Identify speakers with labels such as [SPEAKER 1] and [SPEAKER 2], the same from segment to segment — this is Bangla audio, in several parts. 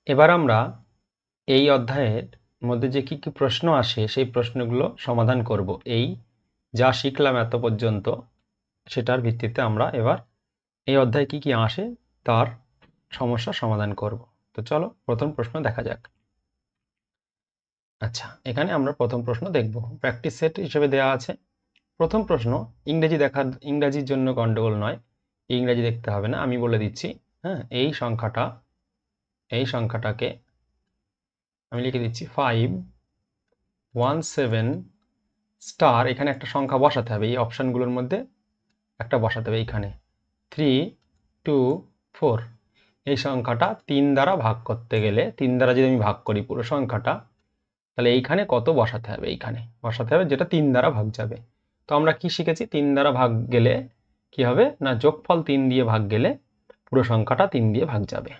[SPEAKER 1] এবার আমরা এই অধ্যায়ের মধ্যে যে কি কি প্রশ্ন আসে সেই প্রশ্নগুলো সমাধান করব। এই যা শিখলাম এত পর্যন্ত সেটার ভিত্তিতে আমরা এবার এই অধ্যায়ে কি কি আসে তার সমস্যা সমাধান করব। তো চলো প্রথম প্রশ্ন দেখা যাক। আচ্ছা, এখানে আমরা প্রথম প্রশ্ন দেখব, প্র্যাকটিস সেট হিসেবে দেওয়া আছে। প্রথম প্রশ্ন ইংরাজির জন্য গন্ডগোল নয়, ইংরাজি দেখতে হবে না, আমি বলে দিচ্ছি। হ্যাঁ, এই সংখ্যাটাকে আমি লিখে দিচ্ছি 517 স্টার, এখানে একটা সংখ্যা বসাতে হবে, এই অপশানগুলোর মধ্যে একটা বসাতে হবে। এইখানে 324 এই সংখ্যাটা 3 দ্বারা ভাগ করতে গেলে, 3 দ্বারা যদি আমি ভাগ করি পুরো সংখ্যাটা, তাহলে এইখানে কত বসাতে হবে? এইখানে বসাতে হবে যেটা 3 দ্বারা ভাগ যাবে। তো আমরা কি শিখেছি? 3 দ্বারা ভাগ গেলে কি হবে না, যোগফল 3 দিয়ে ভাগ গেলে পুরো সংখ্যাটা 3 দিয়ে ভাগ যাবে।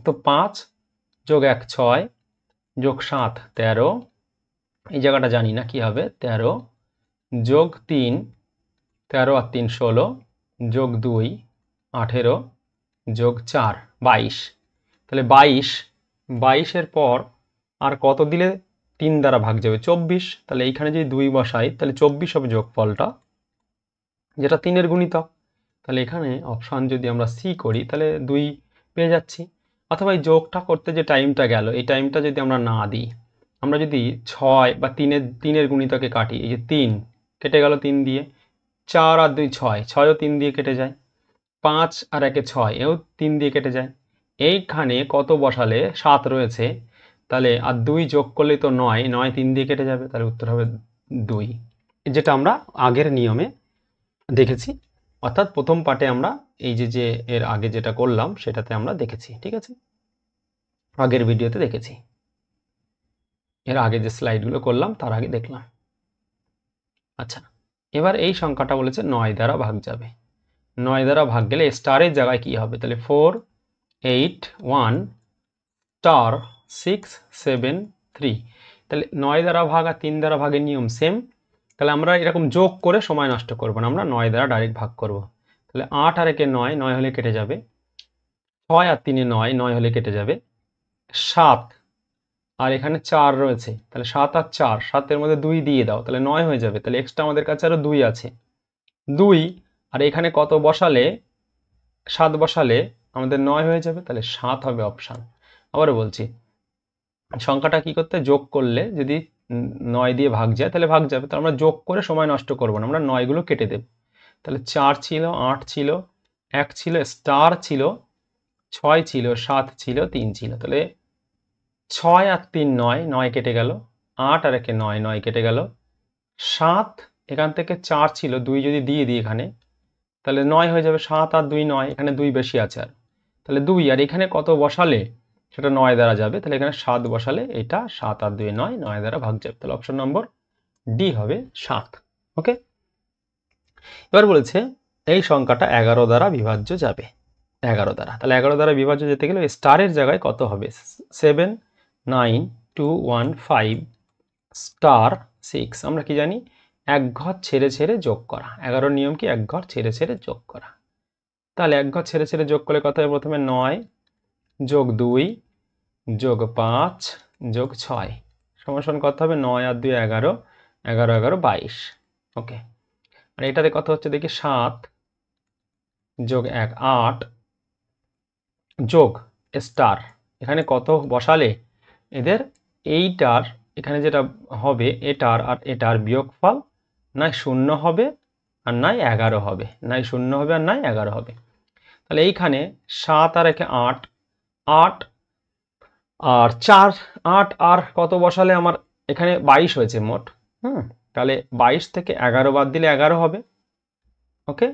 [SPEAKER 1] তো 5 যোগ 1 6 যোগ 7 13, এই জায়গাটা জানি না কি হবে, 13 যোগ 3 13 আর 3 16 যোগ 2 18 যোগ 4 22। তাহলে 22-এর পর আর কত দিলে 3 দ্বারা ভাগ যাবে? 24। তাহলে এইখানে যদি 2 বসাই তাহলে 24 হবে যোগফলটা, যেটা 3-এর গুণিতক। তাহলে এখানে অপশান যদি আমরা সি করি তাহলে 2 পেয়ে যাচ্ছি। অথবা এই যোগটা করতে যে টাইমটা গেল, এই টাইমটা যদি আমরা না দিই, আমরা যদি 6 বা 3-এর গুণিতকে কাটি, এই যে 3 কেটে গেল 3 দিয়ে, 4 আর 2 6, 6ও 3 দিয়ে কেটে যায়, 5 আর 1 6, এও 3 দিয়ে কেটে যায়। এইখানে কত বসালে 7 রয়েছে, তাহলে আর 2 যোগ করলেই তো 9, 9 3 দিয়ে কেটে যাবে, তাহলে উত্তর হবে 2, যেটা আমরা আগের নিয়মে দেখেছি। অর্থাৎ প্রথম পার্টে আমরা এই যে এর আগে যেটা করলাম সেটাতে আমরা দেখেছি, ঠিক আছে, আগের ভিডিওতে দেখেছি, এর আগে যে স্লাইডগুলো করলাম তার আগে দেখলাম। আচ্ছা, এবার এই সংখ্যাটা বলেছে 9 দ্বারা ভাগ যাবে। 9 দ্বারা ভাগ গেলে স্টারের জায়গায় কি হবে? তাহলে 4 8 1 স্টার 6 7 3। তাহলে 9 দ্বারা ভাগ আর 3 দ্বারা ভাগের নিয়ম সেম। তাহলে আমরা এরকম যোগ করে সময় নষ্ট করবো না, আমরা 9 দ্বারা ডাইরেক্ট ভাগ করব। তাহলে 8 আর 1 9, 9 হলে কেটে যাবে। 6 আর 3 9, 9 হলে কেটে যাবে। 7 আর এখানে 4 রয়েছে, তাহলে 7 আর 4, 7-এর মধ্যে 2 দিয়ে দাও, তাহলে 9 হয়ে যাবে। তাহলে এক্সট্রা আমাদের কাছে আরও 2 আছে, 2 আর এখানে কত বসালে, 7 বসালে আমাদের 9 হয়ে যাবে, তাহলে 7 হবে অপশান। আবারও বলছি, সংখ্যাটা কি করতে, যোগ করলে যদি 9 দিয়ে ভাগ যায় তাহলে ভাগ যাবে, তাহলে আমরা যোগ করে সময় নষ্ট করবো না, আমরা 9গুলো কেটে দেব। তাহলে 4 ছিল, 8 ছিল, 1 ছিল, স্টার ছিল, 6 ছিল, 7 ছিল, 3 ছিল। তাহলে 6 আর 3 9, 9 কেটে গেল। 8 আর 1 9, 9 কেটে গেল। 7 এখান থেকে 4 ছিল, 2 যদি দিয়ে দিই এখানে তাহলে 9 হয়ে যাবে। 7 আর 2 9, এখানে 2 বেশি আছে আর, তাহলে 2 আর এখানে কত বসালে সেটা 9 দ্বারা যাবে, তাহলে এখানে 7 বসালে এটা 7 আর 2 9, 9 দ্বারা ভাগ যাবে। তাহলে অপশন নম্বর ডি হবে 7। ওকে, এবার বলেছে এই সংখ্যাটা 11 দ্বারা বিভাজ্য যাবে। 11 দ্বারা, তাহলে 11 দ্বারা বিভাজ্য যেতে গেলে স্টারের জায়গায় কত হবে? 7 9 2 1 5 স্টার 6। আমরা কি জানি? এক ঘর ছেড়ে ছেড়ে যোগ করা। 11 নিয়ম কি? এক ঘর ছেড়ে ছেড়ে যোগ করা। তাহলে এক ঘর ছেড়ে ছেড়ে যোগ করলে কত হবে? প্রথমে 9 যোগ 2 যোগ 5 যোগ 6 সমান কত হবে? 9 আর 2 11, 11 11 22। ওকে, আর এটাতে কত হচ্ছে দেখি? 7 যোগ 1 8 যোগ স্টার, এখানে কত বসালে এদের এইটার এখানে যেটা হবে এটার আর এটার বিয়োগফল নাই 0 হবে আর নাই 11 হবে, নাই 0 হবে আর নাই 11 হবে। তাহলে এইখানে 7 আর 1 8, 8 আর 4 8 আর কত বসালে আমার এখানে 22 হয়েছে মোট। তাহলে 22 থেকে 11 বাদ দিলে 11 হবে। ওকে,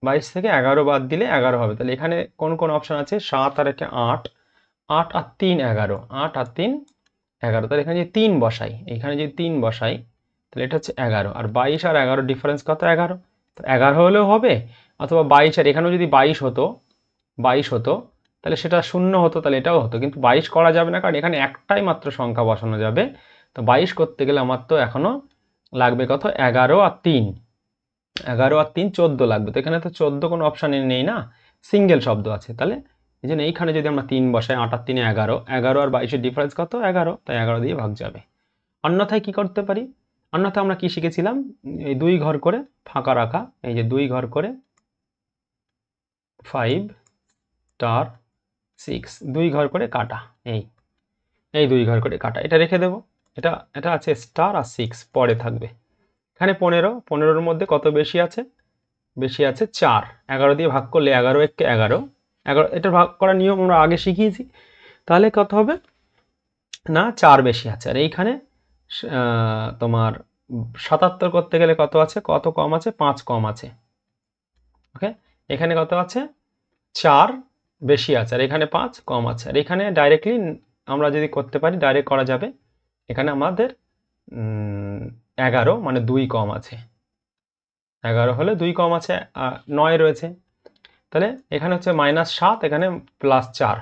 [SPEAKER 1] 22 থেকে 11 বাদ দিলে 11 হবে। তাহলে এখানে কোন কোন অপশান আছে? 7 আর 1 8, 8 আর 3 11, 8 আর 3 11। তাহলে এখানে যদি 3 বসাই, এখানে যদি 3 বসাই তাহলে এটা হচ্ছে 11, আর 22 আর 11 ডিফারেন্স কত? 11। তো 11 হলেও হবে, অথবা 22 আর এখানেও যদি 22 হতো, 22 হতো তাহলে সেটা 0 হতো, তাহলে এটাও হতো। কিন্তু 22 করা যাবে না, কারণ এখানে একটাই মাত্র সংখ্যা বসানো যাবে। তো 22 করতে গেলে আমার তো এখনও লাগবে কত? 11 আর 3, 11 আর 3 14 লাগবে। তো এখানে তো 14 কোনো অপশানে নেই না, সিঙ্গেল শব্দ আছে। তাহলে এই জন্য এইখানে যদি আমরা 3 বসাই, 8 আর 3 11, 11 আর 22-এর ডিফারেন্স কত? 11, তাই 11 দিয়ে ভাগ যাবে। অন্যথায় কি করতে পারি? অন্যথায় আমরা কি শিখেছিলাম? এই 2 ঘর করে ফাঁকা রাখা, এই যে 2 ঘর করে 5 স্টার 6, 2 ঘর করে কাটা, এই 2 ঘর করে কাটা, এটা রেখে দেব। এটা আছে স্টার আর 6 পরে থাকবে। এখানে 15, 15-এর মধ্যে কত বেশি আছে? বেশি আছে 4, 11 দিয়ে ভাগ করলে 11 একে 11, এটা ভাগ করার নিয়ম আমরা আগে শিখিয়েছি। তাহলে কত হবে না 4 বেশি আছে। আর এইখানে তোমার 77 করতে গেলে কত আছে, কত কম আছে? 5 কম আছে। ওকে, এখানে কত আছে? 4 বেশি আছে, আর এখানে 5 কম আছে। আর এখানে ডাইরেক্টলি আমরা যদি করতে পারি, ডাইরেক্ট করা যাবে। এখানে আমাদের 11 মানে 2 কম আছে, 11 হলে 2 কম আছে, 9 রয়েছে। তাহলে এখানে হচ্ছে -7, এখানে +4,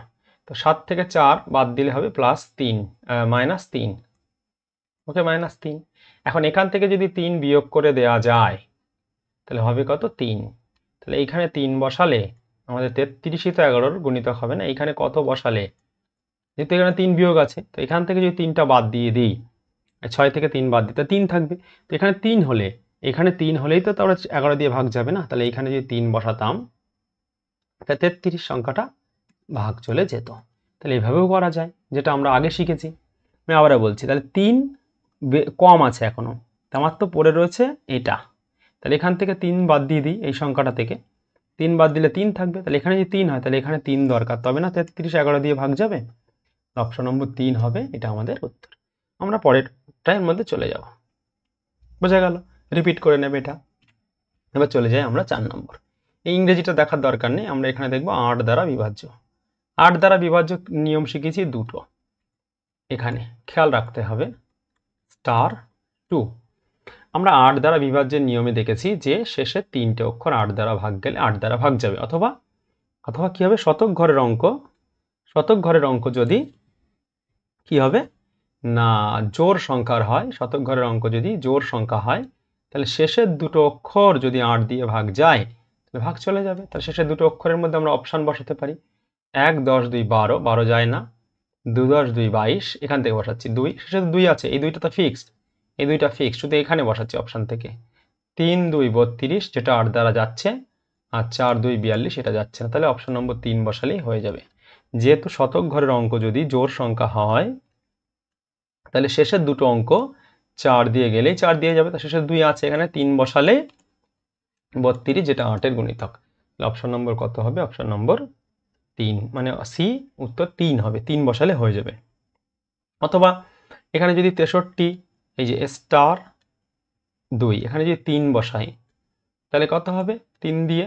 [SPEAKER 1] তো 7 থেকে 4 বাদ দিলে হবে +3, -3। ওকে, -3। এখন এখান থেকে যদি 3 বিয়োগ করে দেওয়া যায় তাহলে হবে কত? 3। তাহলে এইখানে 3 বসালে আমাদের 33ই তো 11-র গুণিতক হবে না, এইখানে কত বসালে? যেহেতু এখানে 3 বিয়োগ আছে, তো এখান থেকে যদি 3টা বাদ দিয়ে দিই, 6 থেকে 3 বাদ দিতে 3 থাকবে। তো এখানে 3 হলে, এখানে 3 হলেই তো তাহলে 11 দিয়ে ভাগ যাবে না, তাহলে এখানে যদি 3 বসাতাম তাহলে 33 সংখ্যাটা ভাগ চলে যেত। তাহলে এইভাবেও করা যায়, যেটা আমরা আগে শিখেছি। আমি আবারও বলছি, তাহলে 3 কম আছে এখনো, আমার তো পড়ে রয়েছে এটা। তাহলে এখান থেকে 3 বাদ দিয়ে দিই, এই সংখ্যাটা থেকে 3 বাদ দিলে 3 থাকবে। তাহলে এখানে যদি 3 হয় তাহলে এখানে 3 দরকার, তবে না 33 11 দিয়ে ভাগ যাবে। অপশন নম্বর 3 হবে এটা আমাদের উত্তর। আমরা পরেরটার মধ্যে চলে যাব। বোঝা গেল? রিপিট করে নেবে এটা। এবার চলে যাই আমরা 4 নম্বর। এই ইংরেজিটা দেখার দরকার নেই, আমরা এখানে দেখব 8 দ্বারা বিভাজ্য। 8 দ্বারা বিভাজ্য নিয়ম শিখেছি দুটো, এখানে খেয়াল রাখতে হবে। স্টার 2, আমরা 8 দ্বারা বিভাজ্যের নিয়মে দেখেছি যে শেষে 3টে অক্ষর 8 দ্বারা ভাগ গেলে 8 দ্বারা ভাগ যাবে, অথবা কি হবে? শতক ঘরের অঙ্ক যদি কি হবে না জোড় সংখ্যার হয়, শতক ঘরের অঙ্ক যদি জোড় সংখ্যা হয়, তাহলে শেষের দুটো অক্ষর যদি 8 দিয়ে ভাগ যায় তাহলে ভাগ চলে যাবে। তাহলে শেষের দুটো অক্ষরের মধ্যে আমরা অপশান বসাতে পারি। 1 10 2 12, 12 যায় না। 2 10 2 22, এখান থেকে বসাচ্ছি 2, শেষে 2 আছে, এই দুইটা তো ফিক্সড, এই দুইটা ফিক্সড, শুধু এখানে বসাচ্ছি অপশান থেকে। 3 2 32, যেটা 8 দ্বারা যাচ্ছে, আর 4 2 42, এটা যাচ্ছে না। তাহলে অপশন নম্বর 3 বসালেই হয়ে যাবে। যেহেতু শতক ঘরের অঙ্ক যদি জোড় সংখ্যা হয় তাহলে শেষের দুটো অঙ্ক 4 দিয়ে গেলেই 4 দিয়ে যাবে, তার শেষের 2 আছে, এখানে 3 বসালে 32, যেটা 8-এর গুণিতক। অপশন নম্বর কত হবে? অপশন নম্বর 3, মানে সি উত্তর 3 হবে, 3 বসালে হয়ে যাবে। অথবা এখানে যদি 63, এই যে স্টার 2, এখানে যদি 3 বসাই তাহলে কত হবে? 3 দিয়ে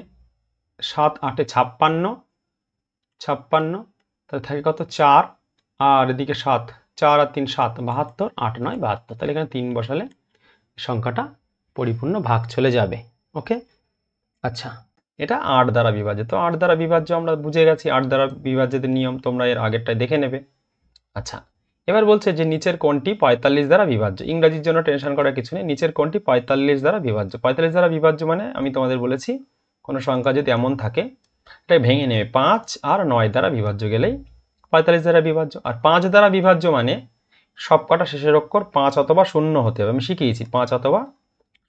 [SPEAKER 1] 7 8 56, তাহলে থাকে কত? 4, আর এদিকে 7, 4 আর 3 7, 72, 8 9 72। তাহলে এখানে 3 বসালে সংখ্যাটা পরিপূর্ণ ভাগ চলে যাবে। ওকে, আচ্ছা, এটা 8 দ্বারা বিভাজ্য। তো 8 দ্বারা বিভাজ্য আমরা বুঝে গেছি, 8 দ্বারা বিভাজ্যের নিয়ম তোমরা এর আগেরটাই দেখে নেবে। আচ্ছা, এবার বলছে যে নিচের কোনটি 45 দ্বারা বিভাজ্য। ইংরেজির জন্য টেনশন করার কিছু নেই, নিচের কোনটি 45 দ্বারা বিভাজ্য। 45 দ্বারা বিভাজ্য মানে আমি তোমাদের বলেছি কোনো সংখ্যা যদি এমন থাকে এটা ভেঙে নেবে, 5 আর 9 দ্বারা বিভাজ্য গেলেই 45 দ্বারা বিভাজ্য। আর 5 দ্বারা বিভাজ্য মানে সব কটা শেষের অক্ষর 5 অথবা 0 হতে হবে, আমি শিখিয়েছি 5 অথবা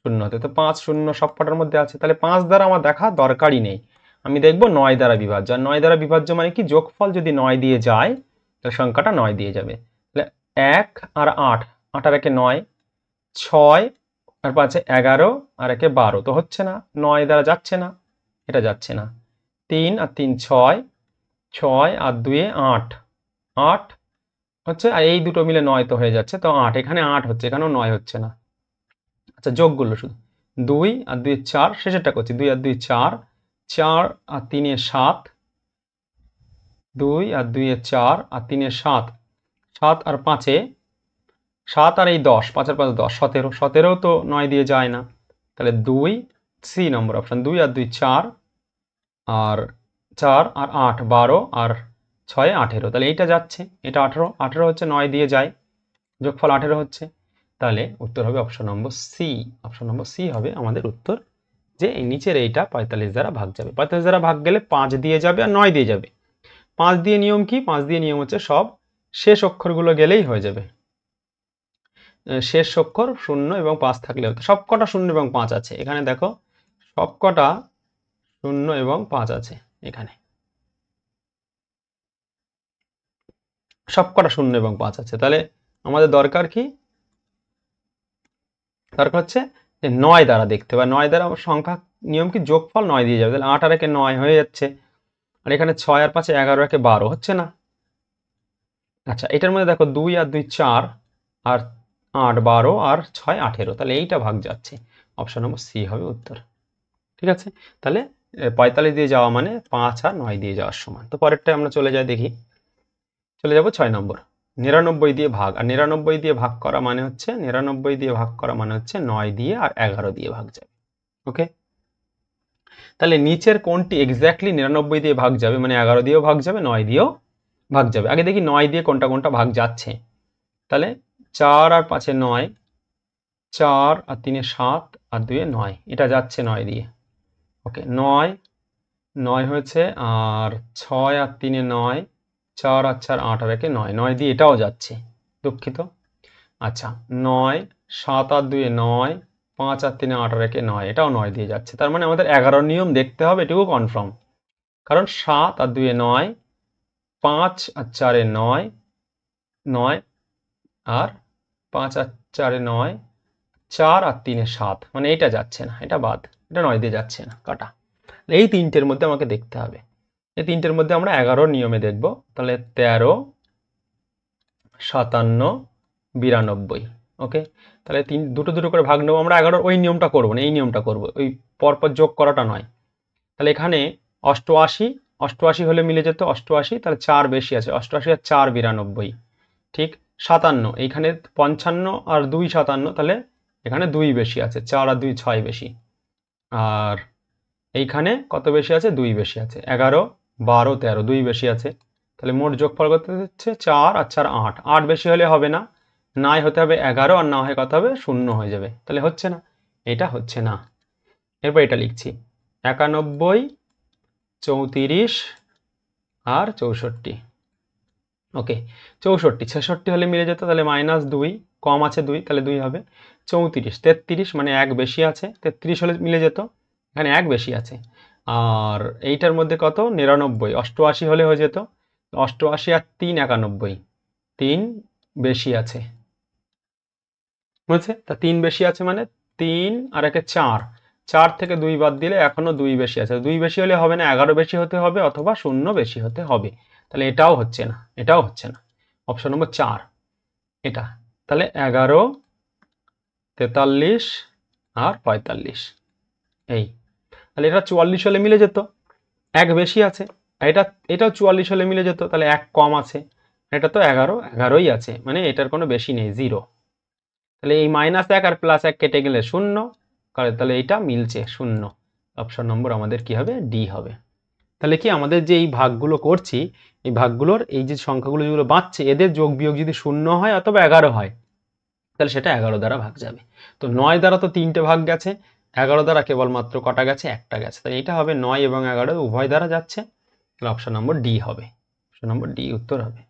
[SPEAKER 1] 0 হতে। তো 5 0 সব কটার মধ্যে আছে, তাহলে 5 দ্বারা আমার দেখা দরকারই নেই, আমি দেখবো 9 দ্বারা বিভাজ্য। আর 9 দ্বারা বিভাজ্য মানে কি? যোগফল যদি 9 দিয়ে যায় তাহলে সংখ্যাটা 9 দিয়ে যাবে। তাহলে 1 আর 8, 8 আর 1 9, 6 আর 5 11, আর 1 12, তো হচ্ছে না, 9 দ্বারা যাচ্ছে না, এটা যাচ্ছে না। 3 আর 3 6, 6 আর 2 8, 8 হচ্ছে, আর এই দুটো মিলে 9 তো হয়ে যাচ্ছে, তো 8, এখানে 8 হচ্ছে, এখানেও 9 হচ্ছে না। আচ্ছা, যোগগুলো শুধু 2 আর 2 4, শেষেরটা করছি, 2 আর 2 4, 4 আর 3 7, 2 আর 2 4 আর 3 7, 7 আর 5 7 আর এই 10, 5 আর 5 10, 17, 17 তো 9 দিয়ে যায় না, তাহলে 2, সি নম্বর অপশন, 2 আর 2 4, আর 4 আর 8 12, আর 6 18, তাহলে এইটা যাচ্ছে, এটা 18, 18 হচ্ছে 9 দিয়ে যায়, যোগফল 18 হচ্ছে। তাহলে উত্তর হবে option number C, option number C হবে আমাদের উত্তর, যে এই নিচের এইটা 45 দ্বারা ভাগ যাবে। 45 দ্বারা ভাগ গেলে 5 দিয়ে যাবে আর 9 দিয়ে যাবে, 5 দিয়ে নিয়ম কি? 5 দিয়ে নিয়ম হচ্ছে সব শেষ অক্ষরগুলো গেলেই হয়ে যাবে। শেষ অক্ষর 0 এবং 5 থাকলে হতো। সবকটা 0 এবং 5 আছে এখানে, দেখো সবকটা 0 এবং 5 আছে এখানে, সবকটা 0 এবং 5 আছে। তাহলে আমাদের দরকার কি? দরকার হচ্ছে যে 9 দ্বারা দেখতে, বা 9 দ্বারা সংখ্যা নিয়ম কি? যোগফল 9 দিয়ে যাবে। তাহলে 8 আর 1 9 হয়ে যাচ্ছে, আর এখানে 6 আর 5 11 আর 1 12 হচ্ছে না? আচ্ছা, এটার মধ্যে দেখো 2 আর 2 4, আর 8 12, আর 6 18, তাহলে এইটা ভাগ যাচ্ছে। অপশন নম্বর সি হবে উত্তর। ঠিক আছে, তাহলে 45 দিয়ে যাওয়া মানে 5 আর 9 দিয়ে যাওয়ার সমান। তো পরেরটা আমরা চলে যাই, দেখি চলে যাব 6 নম্বর। 99 দিয়ে ভাগ, আর 99 দিয়ে ভাগ করা মানে হচ্ছে 99 দিয়ে ভাগ করা মানে হচ্ছে 9 দিয়ে আর 11 দিয়ে ভাগ যাবে। ওকে, তাহলে নিচের কোনটি এক্স্যাক্টলি 99 দিয়ে ভাগ যাবে? মানে 11 দিয়েও ভাগ যাবে, 9 দিয়েও ভাগ যাবে। আগে দেখি 9 দিয়ে কোনটা কোনটা ভাগ যাচ্ছে। তাহলে 4 আর 5 9, 4 আর 3 7, আর 2 9, এটা যাচ্ছে 9 দিয়ে। ওকে, 9 9 হয়েছে, আর 6 আর 3 9, 4 আর 4 8, আর 1 9, 9 দিয়ে এটাও যাচ্ছে, দুঃখিত। আচ্ছা, 9 7 আর 2 9, 5 আর 3 8, আর 1 9, এটাও 9 দিয়ে যাচ্ছে। তার মানে আমাদের 11 নিয়ম দেখতে হবে, এটুকু কনফার্ম। কারণ 7 আর 2 9, 5 আর 4 9, 9, আর 5 আর 4 9, 4 আর 3 7, মানে এটা যাচ্ছে না, এটা বাদ, এটা 9 দিয়ে যাচ্ছে না, কাটা। এই তিনটের মধ্যে আমাকে দেখতে হবে। এই তিনটের মধ্যে আমরা 11 নিয়মে দেখব। তাহলে 13 57 92। ওকে, তাহলে দুটো দুটো করে ভাগ নেবো আমরা। 11 ওই নিয়মটা করবো না, এই নিয়মটা করবো, ওই পরপর যোগ করাটা নয়। তাহলে এখানে 88, 88 হলে মিলে যেত 88, তাহলে 4 বেশি আছে, 88 আর 4 92। ঠিক, 57, এইখানে 55 আর 2 57, তাহলে এখানে 2 বেশি আছে, 4 আর 2 6 বেশি। আর এইখানে কত বেশি আছে? 2 বেশি আছে। 11 12 13, 2 বেশি আছে। তাহলে মোট যোগফল করতে হচ্ছে 4 আর 4 8। 8 বেশি হলে হবে না, নাই হতে হবে 11, আর না হয় কত হবে? 0 হয়ে যাবে। তাহলে হচ্ছে না, এটা হচ্ছে না। এরপর এটা লিখছি 91 34 আর 64। ওকে, 64 66 হলে মিলে যেত, তাহলে -2, কম আছে 2, তাহলে 2 হবে। 34 33, মানে 1 বেশি আছে, 33 হলে মিলে যেত, এখানে 1 বেশি আছে। আর এইটার মধ্যে কত? 99, 88 হলে হয়ে যেত, 88 আর 3 91, 3 বেশি আছে, বুঝছে? তা 3 বেশি আছে মানে 3 আর 1 4, 4 থেকে 2 বাদ দিলে এখনো 2 বেশি আছে। 2 বেশি হলে হবে না, 11 বেশি হতে হবে অথবা 0 বেশি হতে হবে। তাহলে এটাও হচ্ছে না, এটাও হচ্ছে না। অপশন নম্বর 4 এটা। তাহলে 11 43 আর 45, এই। তাহলে এটা 44 হলে মিলে যেত, 1 বেশি আছে। এটাও 44 হলে মিলে যেত, তাহলে 1 কম আছে। এটা তো 11ই আছে, মানে এটার কোনো বেশি নেই, 0। তাহলে এই -1 আর +1 কেটে গেলে 0, তাহলে এইটা মিলছে 0। অপশন নম্বর আমাদের কি হবে? ডি হবে। তাহলে কি আমাদের যে এই ভাগগুলো করছি, এই ভাগগুলোর এই যে সংখ্যাগুলো যেগুলো বাঁচছে, এদের যোগ বিয়োগ যদি 0 হয় অথবা 11 হয়, তাহলে সেটা 11 দ্বারা ভাগ যাবে। তো 9 দ্বারা তো 3টে ভাগ গেছে, 11 দ্বারা কেবলমাত্র কটা গেছে? একটা গেছে। তাই এটা হবে 9 এবং 11 উভয় দ্বারা যাচ্ছে। তাহলে অপশন নম্বর ডি হবে, অপশন নম্বর ডি উত্তর হবে।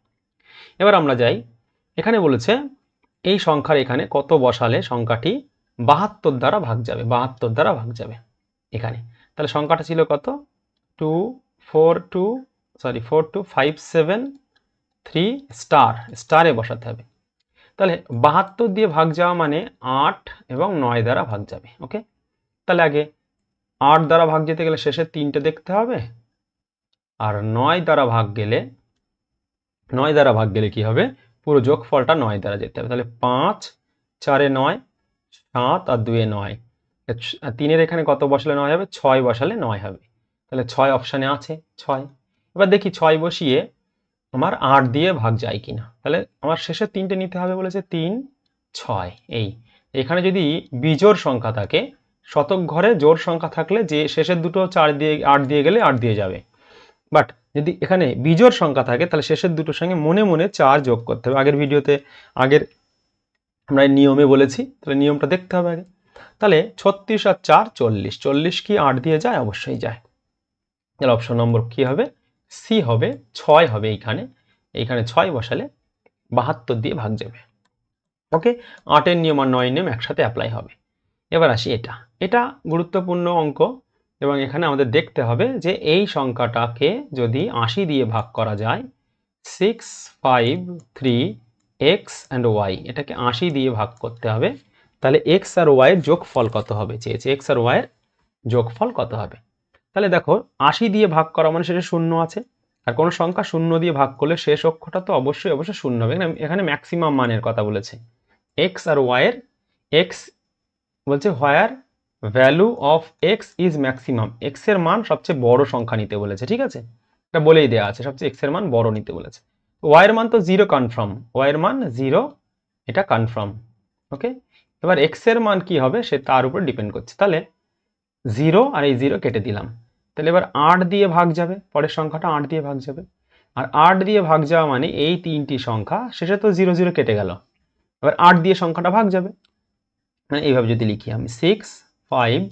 [SPEAKER 1] এবার আমরা যাই, এখানে বলেছে এই সংখ্যার এখানে কত বসালে সংখ্যাটি 72 দ্বারা ভাগ যাবে, 72 দ্বারা ভাগ যাবে এখানে। তাহলে সংখ্যাটা ছিল কত? 42573 স্টারে বসাতে হবে। তাহলে 72 দিয়ে ভাগ যাওয়া মানে 8 এবং 9 দ্বারা ভাগ যাবে। ওকে, তাহলে আগে 8 দ্বারা ভাগ যেতে গেলে শেষের 3টে দেখতে হবে, আর 9 দ্বারা ভাগ গেলে কি হবে? পুরো যোগফলটা 9 দ্বারা যেতে হবে। তাহলে 5 4 9, 7 আর 2 9, 3 এখানে কত বসালে 9 হবে? 6 বসালে 9 হবে। তাহলে 6 অপশানে আছে, 6। এবার দেখি 6 বসিয়ে আমার 8 দিয়ে ভাগ যায় কিনা। তাহলে আমার শেষের 3টে নিতে হবে, বলেছে 3 6, এই। এখানে যদি বিজোড় সংখ্যা থাকে, শতক ঘরে জোড় সংখ্যা থাকলে যে শেষের দুটো 4 দিয়ে 8 দিয়ে গেলে 8 দিয়ে যাবে। বাট যদি এখানে বিজোড় সংখ্যা থাকে, তাহলে শেষের দুটোর সঙ্গে মনে মনে 4 যোগ করতে হবে। আগের ভিডিওতে আমরা নিয়মে বলেছি, তাহলে নিয়মটা দেখতে হবে আগে। তাহলে 36 আর 4 40, 40 কি 8 দিয়ে যায়? অবশ্যই যায়। তাহলে অপশন নম্বর কি হবে? সি হবে 6 হবে এইখানে 6 বসালে 72 দিয়ে ভাগ যাবে। ওকে, 8-এর নিয়ম আর 9-এর নিয়ম একসাথে অ্যাপ্লাই হবে। এবার আসি এটা গুরুত্বপূর্ণ অঙ্ক, এবং এখানে আমাদের দেখতে হবে যে এই সংখ্যাটাকে যদি 80 দিয়ে ভাগ করা যায়, 6, 5, 3, x and y, এটাকে 80 দিয়ে ভাগ করতে হবে, তাহলে x আর y এর যোগফল কত হবে চেয়েছে, x আর y এর যোগফল কত হবে। তাহলে দেখো 80 দিয়ে ভাগ করা মানে শেষে শূন্য আছে, আর কোনো সংখ্যা শূন্য দিয়ে ভাগ করলে শেষ অক্ষরটা তো অবশ্যই শূন্য হবে। এখানে ম্যাক্সিমাম মানের কথা বলেছে, x আর y এর, x বলছে where value of x is maximum, x এর মান সবচেয়ে বড় সংখ্যা নিতে বলেছে, ঠিক আছে, এটা বলেই দেওয়া আছে, সবচেয়ে এক্স এর মান বড় নিতে বলেছে। ওয়াই এর মান তো 0 কনফার্ম, ওয়াই এর মান 0, এটা কনফার্ম। ওকে, এবার এক্স এর মান কি হবে সে তার উপর ডিপেন্ড করছে, তাহলে 0 আর এই 0 কেটে দিলাম, তাহলে এবার 8 দিয়ে ভাগ যাবে, পরের সংখ্যাটা 8 দিয়ে ভাগ যাবে, আর 8 দিয়ে ভাগ যাওয়া মানে এই তিনটি সংখ্যা শেষে তো 0 0 কেটে গেল, এবার 8 দিয়ে সংখ্যাটা ভাগ যাবে, মানে এইভাবে যদি লিখি আমি 6, 5,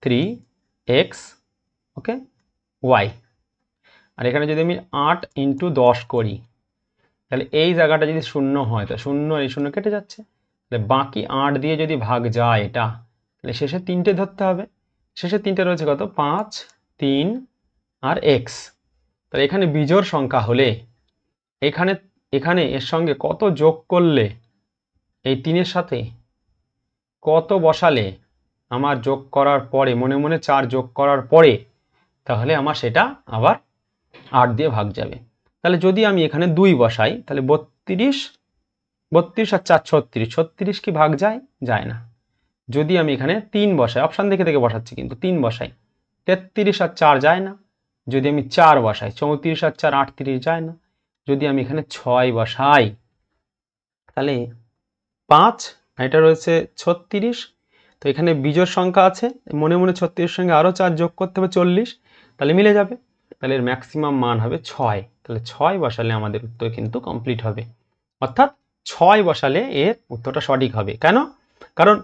[SPEAKER 1] 3, x, ওকে, y, আর এখানে যদি আমি 8 × 10 করি, তাহলে এই জায়গাটা যদি শূন্য হয় তো শূন্য আর এই শূন্য কেটে যাচ্ছে, তাহলে বাকি 8 দিয়ে যদি ভাগ যায় এটা, তাহলে শেষে 3টে ধরতে হবে, শেষে 3টে রয়েছে কত, 5, 3 আর x, তাহলে এখানে বিজোড় সংখ্যা হলে এখানে এর সঙ্গে কত যোগ করলে, এই 3-এর সাথে কত বসালে আমার যোগ করার পরে, মনে মনে 4 যোগ করার পরে, তাহলে আমার সেটা আবার 8 দিয়ে ভাগ যাবে। তাহলে যদি আমি এখানে 2 বসাই, তাহলে 32 আর 4 36, 36 কি ভাগ যায়, যায় না। যদি আমি এখানে 3 বসাই, অপশান দেখে দেখে বসাচ্ছি কিন্তু, 3 বসাই, 33 আর 4 যায় না। যদি আমি 4 বসাই, 34 আর 4 38 যায় না। যদি আমি এখানে 6 বসাই, তাহলে 5, এটা রয়েছে 36, তো এখানে বিজোড় সংখ্যা আছে, মনে মনে 36 সঙ্গে আরও 4 যোগ করতে হবে 40, তাহলে মিলে যাবে, তাহলে এর ম্যাক্সিমাম মান হবে 6, তাহলে 6 বসালে আমাদের উত্তর কিন্তু কমপ্লিট হবে, অর্থাৎ 6 বসালে এর উত্তরটা সঠিক হবে। কেন? কারণ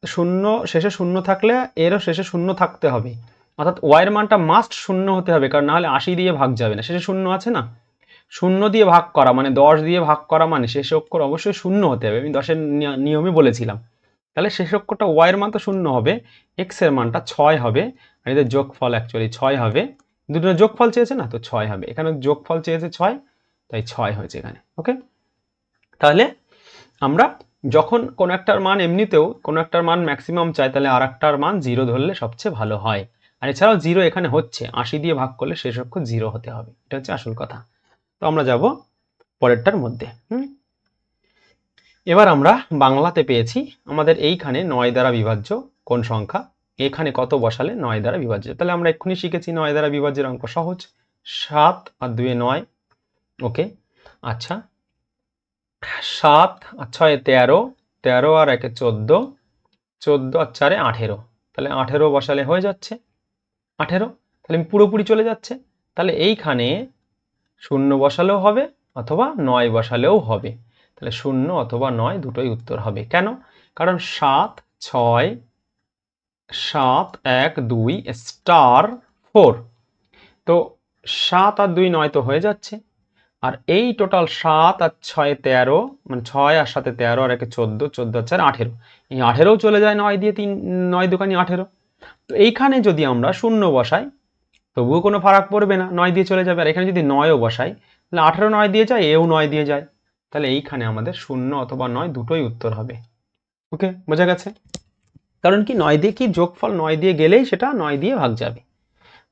[SPEAKER 1] শূন্য শেষে শূন্য থাকলে এরও শেষে শূন্য থাকতে হবে, অর্থাৎ ওয়াইয়ের মানটা মাস্ট শূন্য হতে হবে, কারণ নাহলে 80 দিয়ে ভাগ যাবে না, শেষে শূন্য আছে না, শূন্য দিয়ে ভাগ করা মানে 10 দিয়ে ভাগ করা মানে শেষ অক্ষর অবশ্যই শূন্য হতে হবে, আমি 10-এর নিয়মে বলেছিলাম। তাহলে শেষ অক্ষরটা ওয়াই এর মান তো শূন্য হবে, এক্স এর মানটা 6 হবে, আর এদের যোগফল অ্যাকচুয়ালি 6 হবে, দুটো যোগফল চেয়েছে না, তো 6 হবে, এখানে যোগফল চেয়েছে 6, তাই 6 হয়েছে এখানে। ওকে, তাহলে আমরা যখন কোনো একটার মান এমনিতেও কোনো একটার মান ম্যাক্সিমাম চাই, তাহলে আর একটার মান 0 ধরলে সবচেয়ে ভালো হয়, আর এছাড়াও 0 এখানে হচ্ছে, 80 দিয়ে ভাগ করলে শেষ অক্ষর 0 হতে হবে, এটা হচ্ছে আসল কথা। তো আমরা যাব পরেরটার মধ্যে। এবার আমরা বাংলাতে পেয়েছি আমাদের এইখানে 9 দ্বারা বিভাজ্য কোন সংখ্যা, এখানে কত বসালে 9 দ্বারা বিভাজ্য, তাহলে আমরা এক্ষুনি শিখেছি 9 দ্বারা বিভাজ্যের অঙ্ক সহজ, 7 আর 2 9। ওকে, আচ্ছা, 7 আর 6 13, 13 আর 1 14, 14 আর 4 18, তাহলে 18 বসালে হয়ে যাচ্ছে 18, তাহলে পুরোপুরি চলে যাচ্ছে, তাহলে এইখানে 0 বসালেও হবে অথবা 9 বসালেও হবে, তাহলে 0 অথবা 9 দুটোই উত্তর হবে। কেন? কারণ 7, 6, 7, 1, 2 স্টার 4, তো 7 আর 2 9 তো হয়ে যাচ্ছে, আর এই টোটাল 7 আর 6 13, মানে 6 আর 7 13 আর 1 14, 14 আর 4 18, এই 18ও চলে যায় 9 দিয়ে, 9 দুকানি 18, তো এইখানে যদি আমরা 0 বসাই তবুও কোনো ফারাক পড়বে না, 9 দিয়ে চলে যাবে, আর এখানে যদি 9ও বসাই তাহলে 18 9 দিয়ে যায়, এও 9 দিয়ে যায়, তাহলে এইখানে আমাদের 0 অথবা 9 দুটোই উত্তর হবে। ওকে, বোঝা গেছে? কারণ কি 9 দিয়ে কি যোগফল 9 দিয়ে গেলেই সেটা 9 দিয়ে ভাগ যাবে।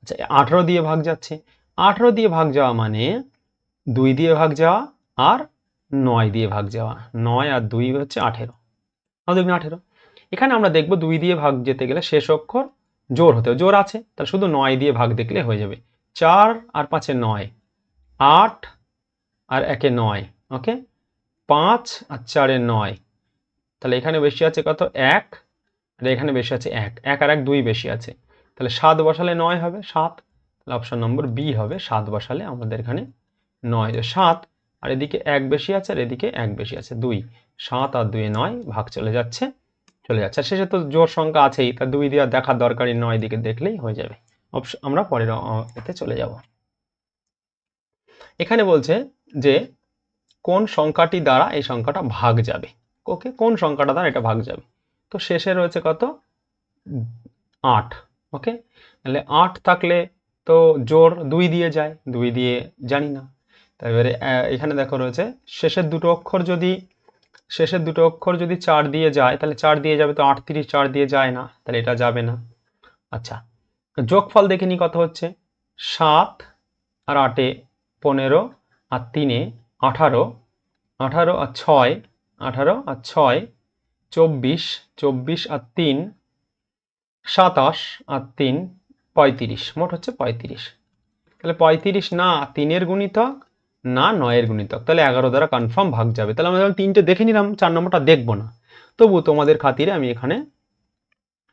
[SPEAKER 1] আচ্ছা, 18 দিয়ে ভাগ যাচ্ছে, 18 দিয়ে ভাগ যাওয়া মানে 2 দিয়ে ভাগ যাওয়া আর 9 দিয়ে ভাগ যাওয়া, 9 আর 2 হচ্ছে 18, 18। এখানে আমরা দেখব 2 দিয়ে ভাগ যেতে গেলে শেষ অক্ষর জোর হতে হবে, জোর আছে, তাহলে শুধু 9 দিয়ে ভাগ দেখলে হয়ে যাবে, 4 আর 5 9, 8 আর 1 9, ওকে, 5 আর 4 9, তাহলে এখানে বেশি আছে কত 1, আর এখানে বেশি আছে 1, 1 আর 1 2 বেশি আছে, তাহলে 7 বসালে 9 হবে 7, তাহলে অপশন নম্বর বি হবে, 7 বসালে আমাদের এখানে 9, 7, আর এদিকে 1 বেশি আছে আর এদিকে 1 বেশি আছে 2, 7 আর 2 9 ভাগ চলে যাচ্ছে, আর শেষে তো জোড় সংখ্যা আছেই, তা 2 দিয়ে দেখার দরকারই, 9 দিকে দেখলেই হয়ে যাবে। আমরা পরের এতে চলে যাব। এখানে বলছে যে কোন সংখ্যাটি দ্বারা এই সংখ্যাটা ভাগ যাবে, ওকে, কোন সংখ্যাটা দ্বারা এটা ভাগ যাবে। তো শেষে রয়েছে কত, 8, ওকে। তাহলে 8 থাকলে তো জোর 2 দিয়ে যায়, 2 দিয়ে জানি না। তারপরে এখানে দেখো রয়েছে শেষের দুটো অক্ষর যদি 4 দিয়ে যায় তাহলে 4 দিয়ে যাবে, তো 38, 4 দিয়ে যায় না, তাহলে এটা যাবে না। আচ্ছা, যোগফল দেখে নি কত হচ্ছে, 7 আর 8 এ 15 আর 3 এ 18, 18 আর 6, 18 আর 6 24, 24 আর 3 27 আর 3 35, মোট হচ্ছে 35। তাহলে 35 না 3-এর গুণিতক না 9-এর গুণিতক, তাহলে 11 দ্বারা কনফার্ম ভাগ যাবে। তাহলে আমরা যখন 3টে দেখে নিলাম, 4 নম্বরটা দেখবো না, তবু তোমাদের খাতিরে আমি এখানে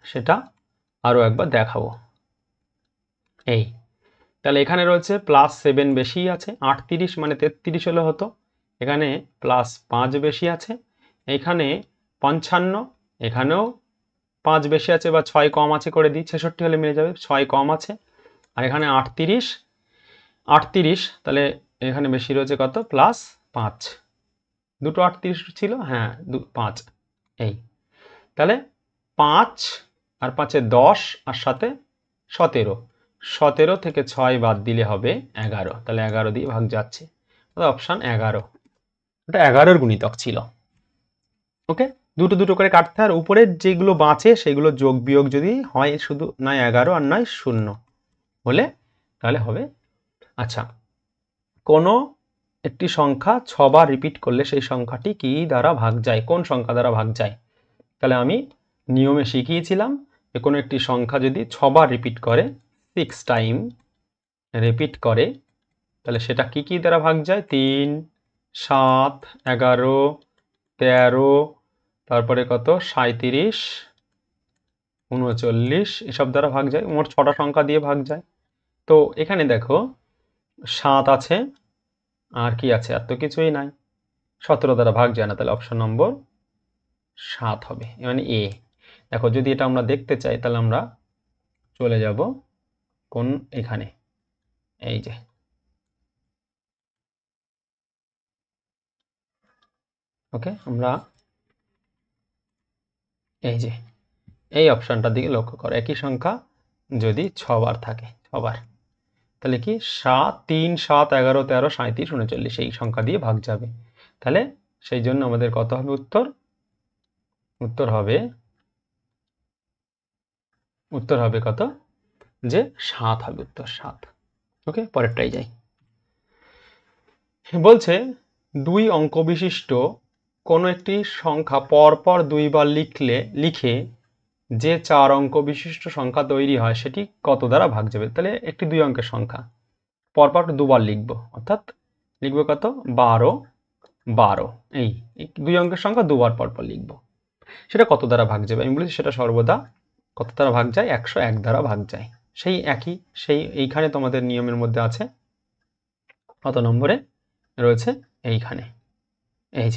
[SPEAKER 1] সেটা আরও একবার দেখাবো। এই তাহলে এখানে রয়েছে +7 বেশি আছে, 38 মানে 33 হলে হতো, এখানে +5 বেশি আছে, এখানে 55, এখানেও 5 বেশি আছে বা 6 কম আছে করে দিই, 66 হলে মিলে যাবে, 6 কম আছে, আর এখানে 38, তাহলে এখানে বেশি রয়েছে কত, +5, দুটো 38 ছিল, হ্যাঁ 5, এই তাহলে 5 আর 5-এ 10 আর 7-এ 17, 17 থেকে 6 বাদ দিলে হবে 11, তাহলে 11 দিয়ে ভাগ যাচ্ছে, অপশান 11, ওটা 11-এর গুণিতক ছিল। ওকে, দুটো দুটো করে কাটতে, আর উপরের যেগুলো বাঁচে সেগুলো যোগ বিয়োগ যদি হয়, শুধু নয় 11 আর নয় 0 হলে তাহলে হবে। আচ্ছা, কোনো একটি সংখ্যা 6 বার রিপিট করলে সেই সংখ্যাটি কি দ্বারা ভাগ যায়, কোন সংখ্যা দ্বারা ভাগ যায়? তাহলে আমি নিয়মে শিখিয়েছিলাম যে কোনো একটি সংখ্যা যদি 6 বার রিপিট করে, 6 টাইম রিপিট করে, তাহলে সেটা কি কি দ্বারা ভাগ যায়? 3, 7, 11, 13, তারপরে কত 37, 39 এসব দ্বারা ভাগ যায়, মোট 6টা সংখ্যা দিয়ে ভাগ যায়। তো এখানে দেখো 7 আছে, আর কি আছে, আর তো কিছুই নাই, 17 দ্বারা ভাগ যায় না, তাহলে অপশন নম্বর 7 হবে, মানে এ। দেখো যদি এটা আমরা দেখতে চাই তাহলে আমরা চলে যাব কোন, এখানে এই যে, ওকে, আমরা এই যে এই অপশনটার দিকে লক্ষ্য করো, একই সংখ্যা যদি 6 বার থাকে, 6 বার, তাহলে কি 7, 3, 7, 11, 13, 37, 39 এই সংখ্যা দিয়ে ভাগ যাবে। তাহলে সেই জন্য আমাদের কত হবে উত্তর? উত্তর হবে কত, যে 7 হবে উত্তর, 7। ওকে, পরেরটাই যাই। বলছে 2 অঙ্ক বিশিষ্ট কোনো একটি সংখ্যা পরপর 2 বার লিখে যে 4 অঙ্ক বিশিষ্ট সংখ্যা তৈরি হয় সেটি কত দ্বারা ভাগ যাবে? তাহলে একটি 2 অঙ্কের সংখ্যা পরপর 2 বার লিখব, অর্থাৎ লিখব কত, 12, 12, এই 2 অঙ্কের সংখ্যা 2 বার পরপর লিখব, সেটা কত দ্বারা ভাগ যাবে? আমি বলেছি সেটা সর্বদা কত দ্বারা ভাগ যায়? 101 দ্বারা ভাগ যায়। সেই একই, এইখানে তোমাদের নিয়মের মধ্যে আছে, কত নম্বরে রয়েছে এইখানে, এই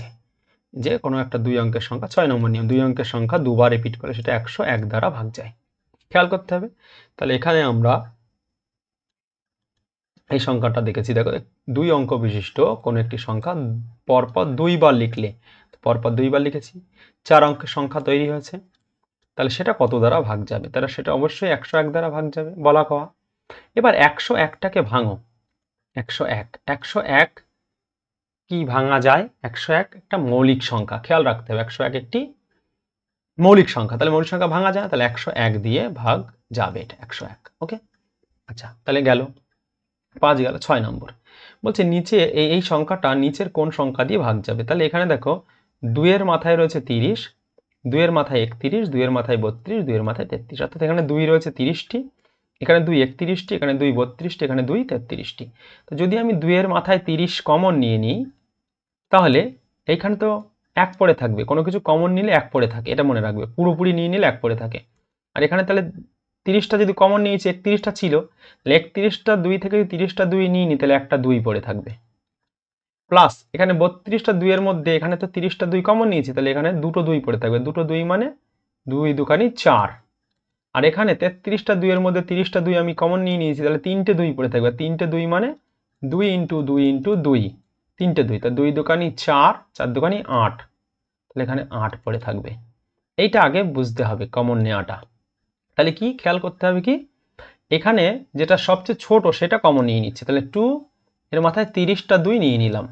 [SPEAKER 1] যে কোনো একটা 2 অঙ্কের সংখ্যা, 6 নম্বর নিয়ম, 2 অঙ্কের সংখ্যা 2 বার রিপিট করে সেটা 101 দ্বারা ভাগ যায়, খেয়াল করতে হবে। তাহলে এখানে আমরা এই সংখ্যাটা দেখেছি, দেখো 2 অঙ্ক বিশিষ্ট কোনো একটি সংখ্যা পরপর 2 বার লিখলে, পরপর 2 বার লিখেছি, 4 অঙ্কের সংখ্যা তৈরি হয়েছে, তাহলে সেটা কত দ্বারা ভাগ যাবে? তাহলে সেটা অবশ্যই 101 দ্বারা ভাগ যাবে, বলা কওয়া। এবার 101টাকে ভাঙো, 101 কি ভাঙা যায়? 101 একটা মৌলিক সংখ্যা, খেয়াল রাখতে হবে, 101 একটি মৌলিক সংখ্যা, তাহলে মৌলিক সংখ্যা ভাঙা যায়, তাহলে 101 দিয়ে ভাগ যাবে, এটা 101। ওকে, আচ্ছা, তাহলে গেল 5, গেল 6 নম্বর। বলছে নিচে এই সংখ্যাটা নিচের কোন সংখ্যা দিয়ে ভাগ যাবে? তাহলে এখানে দেখো 2 এর মাথায় রয়েছে 30, 2 এর মাথায় 31, 2 এর মাথায় 32, 2 এর মাথায় 33, অর্থাৎ এখানে 2 রয়েছে 30টি, এখানে 2 31টি, এখানে 2 32টি, এখানে 2 33টি। তো যদি আমি 2 এর মাথায় 30 কমন নিয়ে নিই, তাহলে এইখানে তো 1 পড়ে থাকবে, কোনো কিছু কমন নিলে 1 পড়ে থাকে, এটা মনে রাখবে, পুরোপুরি নিয়ে নিলে 1 পড়ে থাকে। আর এখানে তাহলে 30টা যদি কমন নিয়েছি, 31টা ছিল, তাহলে 31টা 2 থেকে 30টা 2 নিয়ে নিই, তাহলে একটা 2 পড়ে থাকবে, প্লাস এখানে 32টা 2 এর মধ্যে এখানে তো 30টা 2 কমন নিয়েছি, তাহলে এখানে দুটো 2 পড়ে থাকবে, দুটো 2 মানে 2 দুখানি 4, আর এখানে 33টা 2 এর মধ্যে 30টা 2 আমি কমন নিয়ে নিয়েছি, তাহলে 3টে 2 পড়ে থাকবে, 3টে 2 মানে 2 ইন্টু 2 ইন্টু 2, তিনটে 2, তা 2 দুকানি 4, 4 দুকানি 8, তাহলে এখানে 8 পড়ে থাকবে। এইটা আগে বুঝতে হবে কমন নেওয়াটা। তাহলে কি খেয়াল করতে হবে, কি এখানে যেটা সবচেয়ে ছোট সেটা কমন নিয়ে নিচ্ছে, তাহলে 2 এর মাথায় 30টা 2 নিয়ে নিলাম।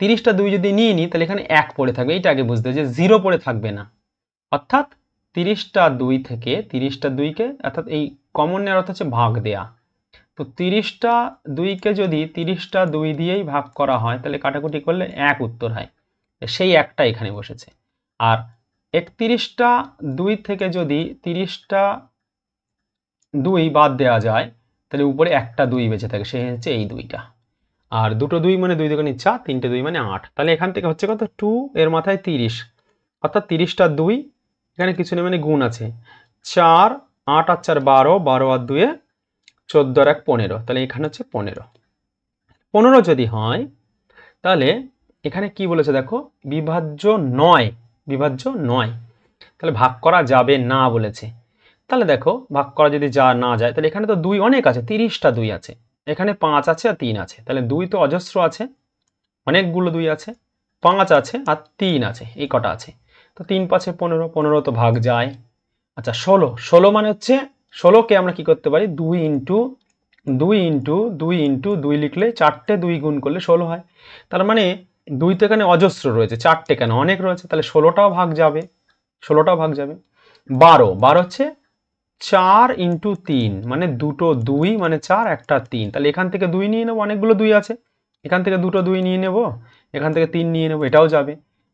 [SPEAKER 1] 30টা 2 যদি নিয়ে নিই তাহলে এখানে 1 পড়ে থাকবে, এইটা আগে বুঝতে হবে যে 0 পড়ে থাকবে না। অর্থাৎ 30টা 2 থেকে 30টা 2কে, অর্থাৎ এই কমন নেওয়ার অর্থ হচ্ছে ভাগ দেয়া। তো 30টা 2কে যদি 30টা 2 দিয়েই ভাগ করা হয় তাহলে কাটাকুটি করলে 1 উত্তর হয়, সেই একটা এখানে বসেছে। আর 31টা 2 থেকে যদি 30টা 2 বাদ দেওয়া যায় তাহলে উপরে একটা 2 বেঁচে থাকে, সে হচ্ছে এই 2টা। আর দুটো 2 মানে 2 দুগুণে 4, তিনটে 2 মানে 8, তাহলে এখান থেকে হচ্ছে কত 2 এর মাথায় 30, অর্থাৎ 30টা 2, এখানে কিছু নেই মানে গুণ আছে, 4 8 আর 4 12, 12 আর 2 14 আর 1 15, তাহলে এখানে হচ্ছে 15 যদি হয় তাহলে এখানে কি বলেছে দেখো, বিভাজ্য নয়, বিভাজ্য নয়, তাহলে ভাগ করা যাবে না বলেছে। তাহলে দেখো ভাগ করা যদি না যায় তাহলে এখানে তো 2 অনেক আছে, 30টা 2 আছে, এখানে 5 আছে আর 3 আছে, তাহলে 2 তো অজস্র আছে, অনেকগুলো 2 আছে, 5 আছে আর 3 আছে, এই কটা আছে, তো 3 5 15, 15 তো ভাগ যায়। আচ্ছা 16, 16 মানে হচ্ছে 16কে আমরা কি করতে পারি, 2 ইন্টু 2 ইন্টু 2 ইন্টু 2 লিখলে 4টে 2 গুণ করলে 16 হয়। তার মানে 2 তো এখানে অজস্র রয়েছে, 4টে কেন অনেক রয়েছে, তাহলে 16টাও ভাগ যাবে, 16টাও ভাগ যাবে। 12, 12 হচ্ছে 4 ইন্টু 3 মানে দুটো 2 মানে 4, একটা 3, তাহলে এখান থেকে 2 নিয়ে নেবো, অনেকগুলো 2 আছে, এখান থেকে দুটো 2 নিয়ে নেব, এখান থেকে 3 নিয়ে নেব, এটাও যাবে।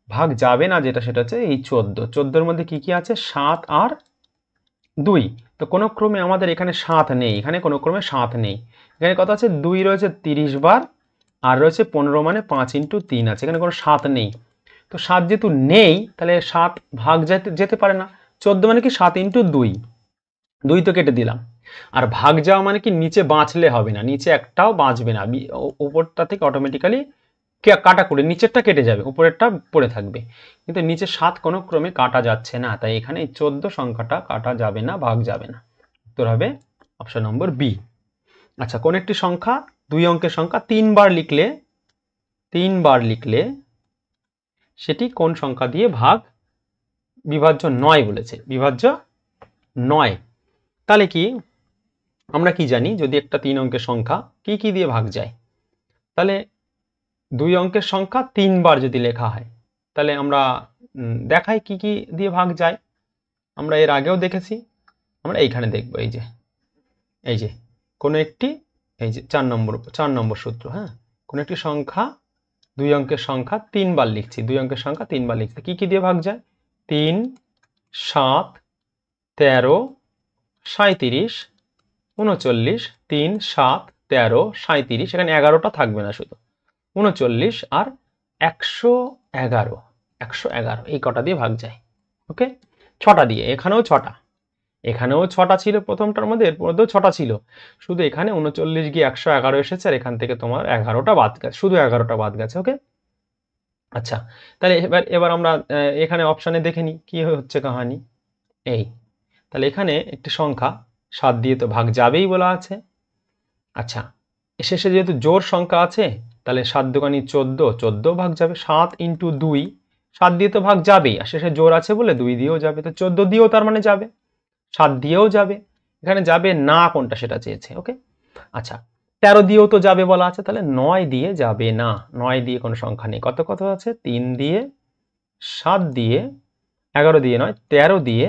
[SPEAKER 1] ভাগ যাবে না যেটা সেটা হচ্ছে এই 14, 14 মধ্যে কি কি আছে, 7 আর 2, তো কোনো ক্রমে আমাদের এখানে 7 নেই, এখানে কোনো ক্রমে 7 নেই, এখানে কত আছে 2 রয়েছে 30 বার, আর রয়েছে 15 মানে 5 ইন্টু 3 আছে, এখানে কোনো 7 নেই। তো 7 যেহেতু নেই তাহলে 7 ভাগ যেতে পারে না, 14 মানে কি 7 ইন্টু 2, 2 তো কেটে দিলাম। আর ভাগ যাওয়া মানে কি নিচে বাঁচলে হবে না, নিচে একটাও বাঁচবে না, উপরটা থেকে অটোমেটিক্যালি কাটা করে নিচেরটা কেটে যাবে, উপরেরটা পড়ে থাকবে, কিন্তু নিচে 7 কোনো ক্রমে কাটা যাচ্ছে না, তাই এখানে এই 14 সংখ্যাটা কাটা যাবে না, ভাগ যাবে না, উত্তর হবে অপশন নম্বর বি। আচ্ছা কোন একটি সংখ্যা 2 অঙ্কের সংখ্যা 3 বার লিখলে সেটি কোন সংখ্যা দিয়ে ভাগ বিভাজ্য নয় বলেছে, বিভাজ্য নয়। তাহলে কি আমরা কি জানি, যদি একটা 3 অঙ্কের সংখ্যা কি কি দিয়ে ভাগ যায়, তাহলে 2 অঙ্কের সংখ্যা 3 বার যদি লেখা হয় তাহলে আমরা দেখাই কি কি দিয়ে ভাগ যায়, আমরা এর আগেও দেখেছি, আমরা এইখানে দেখব, এই যে কোনো একটি, এই যে 4 নম্বর সূত্র, হ্যাঁ, কোনো একটি সংখ্যা 2 অঙ্কের সংখ্যা 3 বার লিখছি, 2 অঙ্কের সংখ্যা 3 বার লিখছি, কি কি দিয়ে ভাগ যায়, 3 7 13 37 39, 3 7 13 37, এখানে 11টা থাকবে না, শুধু 39 আর 111, 111 এই কটা দিয়ে ভাগ যায়। ওকে, 6টা দিয়ে, এখানেও 6টা, এখানেও 6টা ছিল প্রথমটার মধ্যে, এর মধ্যেও 6টা ছিল, শুধু এখানে 39 গিয়ে 111 এসেছে, আর এখান থেকে তোমার 11টা বাদ গেছে, শুধু 11টা বাদ গেছে। ওকে, আচ্ছা তাহলে এবার আমরা এখানে অপশানে দেখে নিই কি হচ্ছে কাহানি। এই তাহলে এখানে একটি সংখ্যা 7 দিয়ে তো ভাগ যাবেই বলা আছে। আচ্ছা শেষে যেহেতু জোড় সংখ্যা আছে তাহলে 7 দুগুণে 14, 14 ভাগ যাবে, 7 ইন্টু 2, 7 দিয়ে তো ভাগ যাবেই, আর শেষে জোড় আছে বলে 2 দিয়েও যাবে, তো 14 দিয়েও তার মানে যাবে, 7 দিয়েও যাবে, এখানে যাবে না কোনটা সেটা চেয়েছে। ওকে, আচ্ছা 13 দিয়েও তো যাবে বলা আছে, তাহলে 9 দিয়ে যাবে না, 9 দিয়ে কোনো সংখ্যা নেই, কত কত আছে, 3 দিয়ে, 7 দিয়ে, 11 দিয়ে নয় 13 দিয়ে,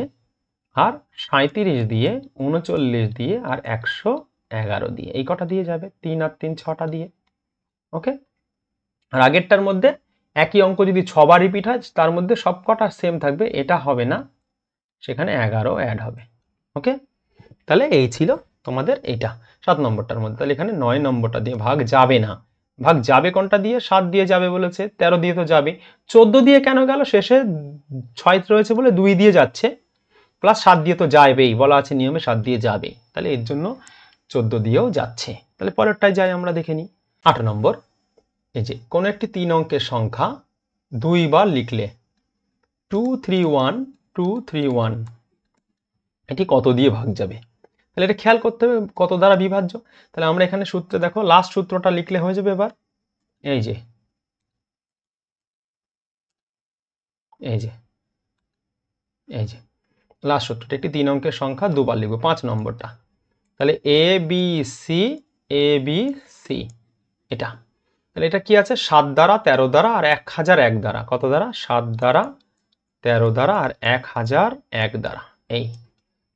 [SPEAKER 1] আর 37 দিয়ে, 39 দিয়ে, আর 111 দিয়ে, এই কটা দিয়ে যাবে, 3 আর 3 6টা দিয়ে। ওকে, আর আগেরটার মধ্যে একই অঙ্ক যদি 6 বার রিপিট হয় তার মধ্যে সব কটা সেম থাকবে, এটা হবে না, সেখানে 11 অ্যাড হবে। ওকে, তাহলে এই ছিল তোমাদের এইটা 7 নম্বরটার মধ্যে, তাহলে এখানে 9 নম্বরটা দিয়ে ভাগ যাবে না, ভাগ যাবে কোনটা দিয়ে, 7 দিয়ে যাবে বলেছে, 13 দিয়ে তো যাবে, 14 দিয়ে কেন গেল, শেষে 6 রয়েছে বলে 2 দিয়ে যাচ্ছে, প্লাস 7 দিয়ে তো যাবেই বলা আছে নিয়মে, 7 দিয়ে যাবে, তাহলে এর জন্য 14 দিয়েও যাচ্ছে। তাহলে পরেরটায় যাই আমরা দেখে নিই। 8 নম্বর, এই যে কোন একটি 3 অঙ্কের সংখ্যা 2 বার লিখলে 231 231 এটি কত দিয়ে ভাগ যাবে, তাহলে এটা খেয়াল করতে হবে কত দ্বারা বিভাজ্য। তাহলে আমরা এখানে সূত্রে দেখো লাস্ট সূত্রটা লিখলে হয়ে যাবে। এবার এই যে এই যে এই যে লাস্ট সূত্রটা, একটি 3 অঙ্কের সংখ্যা দুবার লিখবো, 5 নম্বরটা। তাহলে A B C, A B C, এটা। তাহলে এটা কি আছে? 7 দ্বারা, 13 দ্বারা আর 1001 দ্বারা। কত দ্বারা? 7 দ্বারা, 13 দ্বারা আর 1001 দ্বারা। এই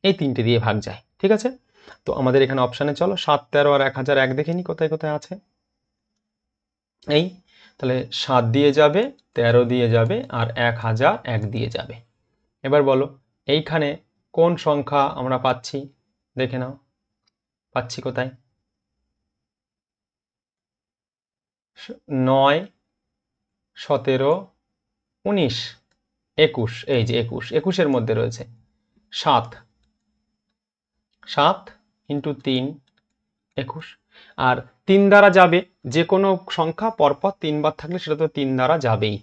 [SPEAKER 1] এই তিনটে দিয়ে ভাগ যায়, ঠিক আছে? তো আমাদের এখানে অপশানে চলো 7, 13 আর 1001 দেখে নি কোথায় কোথায় আছে। এই তাহলে 7 দিয়ে যাবে, 13 দিয়ে যাবে আর 1001 দিয়ে যাবে। এবার বলো এইখানে কোন সংখ্যা আমরা পাচ্ছি? দেখে নাও পাচ্ছি কোথায়। 9, 17, 19, 21। এই যে 21, 21-এর মধ্যে রয়েছে 7, 7 ইন্টু 3, 21। আর 3 দ্বারা যাবে, যে কোনো সংখ্যা পরপর 3 বার থাকলে সেটা তো 3 দ্বারা যাবেই।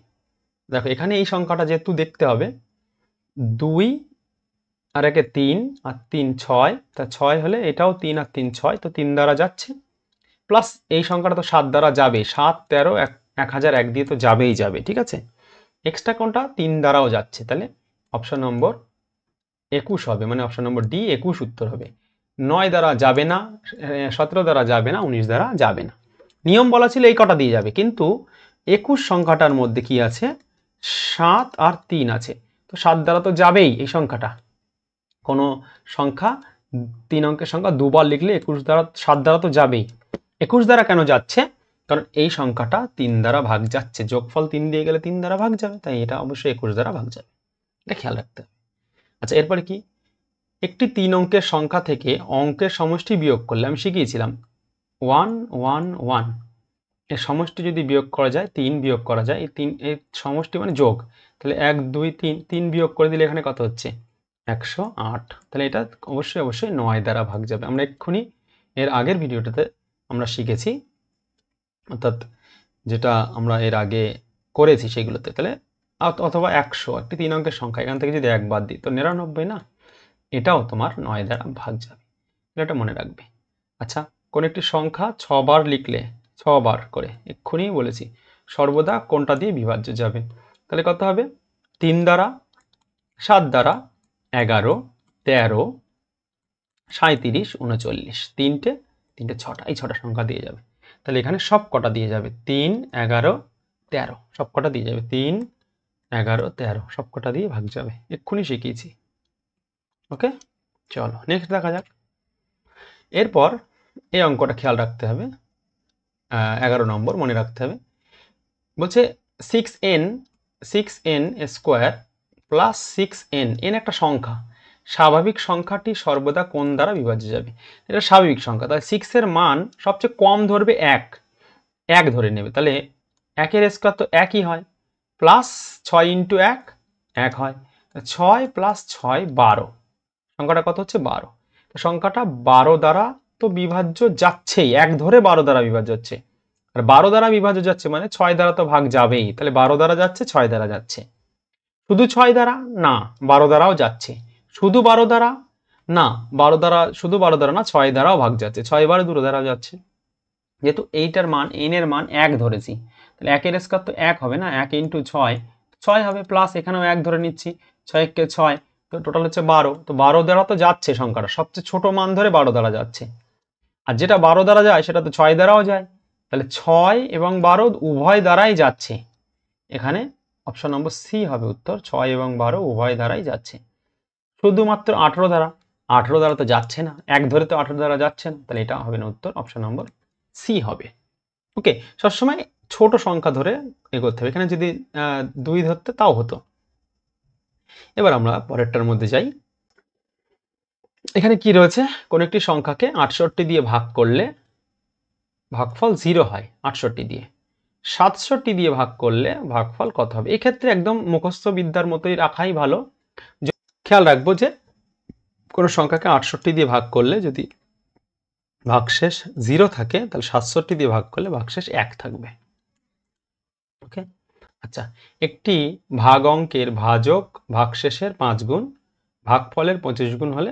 [SPEAKER 1] দেখো এখানে এই সংখ্যাটা যেহেতু দেখতে হবে, 2 আর 1 3 আর 3 6, তা 6 হলে এটাও 3 আর 3 6, তো 3 দ্বারা যাচ্ছে। প্লাস এই সংখ্যাটা তো 7 দ্বারা যাবে, 7, 13, 1001 দিয়ে তো যাবেই যাবে, ঠিক আছে? এক্সট্রা কোনটা? 3 দ্বারাও যাচ্ছে, তাহলে অপশন নম্বর 21 হবে, মানে অপশন নম্বর ডি 21 উত্তর হবে। 9 দ্বারা যাবে না, 17 দ্বারা যাবে না, 19 দ্বারা যাবে না। নিয়ম বলা ছিল এই কটা দিয়ে যাবে, কিন্তু 21 সংখ্যাটার মধ্যে কি আছে? 7 আর 3 আছে, তো 7 দ্বারা তো যাবেই এই সংখ্যাটা। কোনো সংখ্যা 3 অঙ্কের সংখ্যা দুবার লিখলে 21 দ্বারা, 7 দ্বারা তো যাবেই। 21 দ্বারা কেন যাচ্ছে? কারণ এই সংখ্যাটা 3 দ্বারা ভাগ যাচ্ছে, যোগফল 3 দিয়ে গেলে 3 দ্বারা ভাগ যাবে, তাই এটা অবশ্যই 21 দ্বারা ভাগ যাবে। এটা খেয়াল রাখতে হবে। আচ্ছা, এরপরে কি? একটি 3 অঙ্কের সংখ্যা থেকে অঙ্কের সমষ্টি বিয়োগ করলে, আমি শিখিয়েছিলাম 1 1 1, এর সমষ্টি যদি বিয়োগ করা যায়, 3 বিয়োগ করা যায়, এই সমষ্টি মানে যোগ, তাহলে 1 2 3, 3 বিয়োগ করে দিলে এখানে কত হচ্ছে? 108। তাহলে এটা অবশ্যই অবশ্যই 9 দ্বারা ভাগ যাবে। আমরা এক্ষুনি এর আগের ভিডিওটাতে আমরা শিখেছি, অর্থাৎ যেটা আমরা এর আগে করেছি সেগুলোতে। তাহলে অথবা 100, একটি 3 অঙ্কের সংখ্যা, এখান থেকে যদি 1 বাদ দিই তো 99 না, এটাও তোমার 9 দ্বারা ভাগ যাবে, এটা মনে রাখবে। আচ্ছা, কোন একটি সংখ্যা 6 বার লিখলে, 6 বার করে, এক্ষুনি বলেছি, সর্বদা কোনটা দিয়ে বিভাজ্য যাবে? তাহলে কত হবে? 3 দ্বারা, 7 দ্বারা, 11, 13, 37, 39, তিনটে 6টা, এই 6টা সংখ্যা দিয়ে যাবে। তাহলে এখানে সব কটা দিয়ে যাবে? 3, 11, 13, সব কটা দিয়ে যাবে। 3, 11, 13, সব কটা দিয়ে ভাগ যাবে, এক্ষুনি শিখিয়েছি। ওকে, চলো নেক্সট দেখা যাক। এরপর এই অঙ্কটা খেয়াল রাখতে হবে, 11 নম্বর মনে রাখতে হবে। বলছে 6n square plus 6n, n একটা সংখ্যা, স্বাভাবিক সংখ্যাটি সর্বদা কোন দ্বারা বিভাজ্য যাবে? এটা স্বাভাবিক সংখ্যা, তাহলে 6 এর মান সবচেয়ে কম ধরবে 1 ধরে নেবে। তাহলে 1 এর স্কোয়ার তো 1ই হয়, প্লাস 6 ইন্টু 1 হয়, 6 প্লাস 6 12, সংখ্যাটা কত হচ্ছে? 12। সংখ্যাটা 12 দ্বারা তো বিভাজ্য যাচ্ছেই, 1 ধরে 12 দ্বারা বিভাজ্য হচ্ছে, আর 12 দ্বারা বিভাজ্য যাচ্ছে মানে 6 দ্বারা তো ভাগ যাবেই। তাহলে 12 দ্বারা যাচ্ছে, 6 দ্বারা যাচ্ছে। শুধু 6 দ্বারা না, 12 দ্বারাও যাচ্ছে। শুধু 12 দ্বারা না, 12 দ্বারা, শুধু 12 দ্বারা না, 6 দ্বারাও ভাগ যাচ্ছে, 6 বারে 2 দ্বারাও যাচ্ছে। যেহেতু এইটার মান, n এর মান 1 ধরেছি, তাহলে 1 এর স্কয়ার তো 1 হবে না, 1 ইন্টু 6, 6 হবে, প্লাস এখানেও 1 ধরে নিচ্ছি, 6 কে 6, তো টোটাল হচ্ছে 12। তো 12 দ্বারা তো যাচ্ছে, সংখ্যাটা সবচেয়ে ছোট মান ধরে 12 দ্বারা যাচ্ছে, আর যেটা 12 দ্বারা যায় সেটা তো 6 দ্বারাও যায়। তাহলে 6 এবং 12 উভয় দ্বারাই যাচ্ছে, এখানে অপশন নম্বর সি হবে উত্তর, 6 এবং 12 উভয় দ্বারাই যাচ্ছে। শুধুমাত্র 18 দ্বারা, 18 দ্বারা তো যাচ্ছে না, 1 ধরে তো 18 দ্বারা যাচ্ছে না, তাহলে এটা হবে না উত্তর, অপশন নম্বর সি হবে। ওকে, সবসময় ছোট সংখ্যা ধরে এগোতে হবে, এখানে যদি 2 ধরতে তাও হতো। এবার আমরা পরেরটার মধ্যে যাই। এখানে কি রয়েছে? কোন একটি সংখ্যাকে 68 দিয়ে ভাগ করলে ভাগফল 0 হয়, 68 দিয়ে। 67 দিয়ে ভাগ করলে ভাগফল কত হবে? এক্ষেত্রে একদম মুখস্থ বিদ্যার মতোই রাখাই ভালো। খেয়াল রাখবো যে কোনো সংখ্যাকে 68 দিয়ে ভাগ করলে যদি ভাগশেষ 0 থাকে, তাহলে 67 দিয়ে ভাগ করলে ভাগশেষ 1 থাকবে। ওকে, আচ্ছা, একটি ভাগ অঙ্কের ভাজক ভাগশেষের 5 গুণ, ভাগফলের 25 গুণ হলে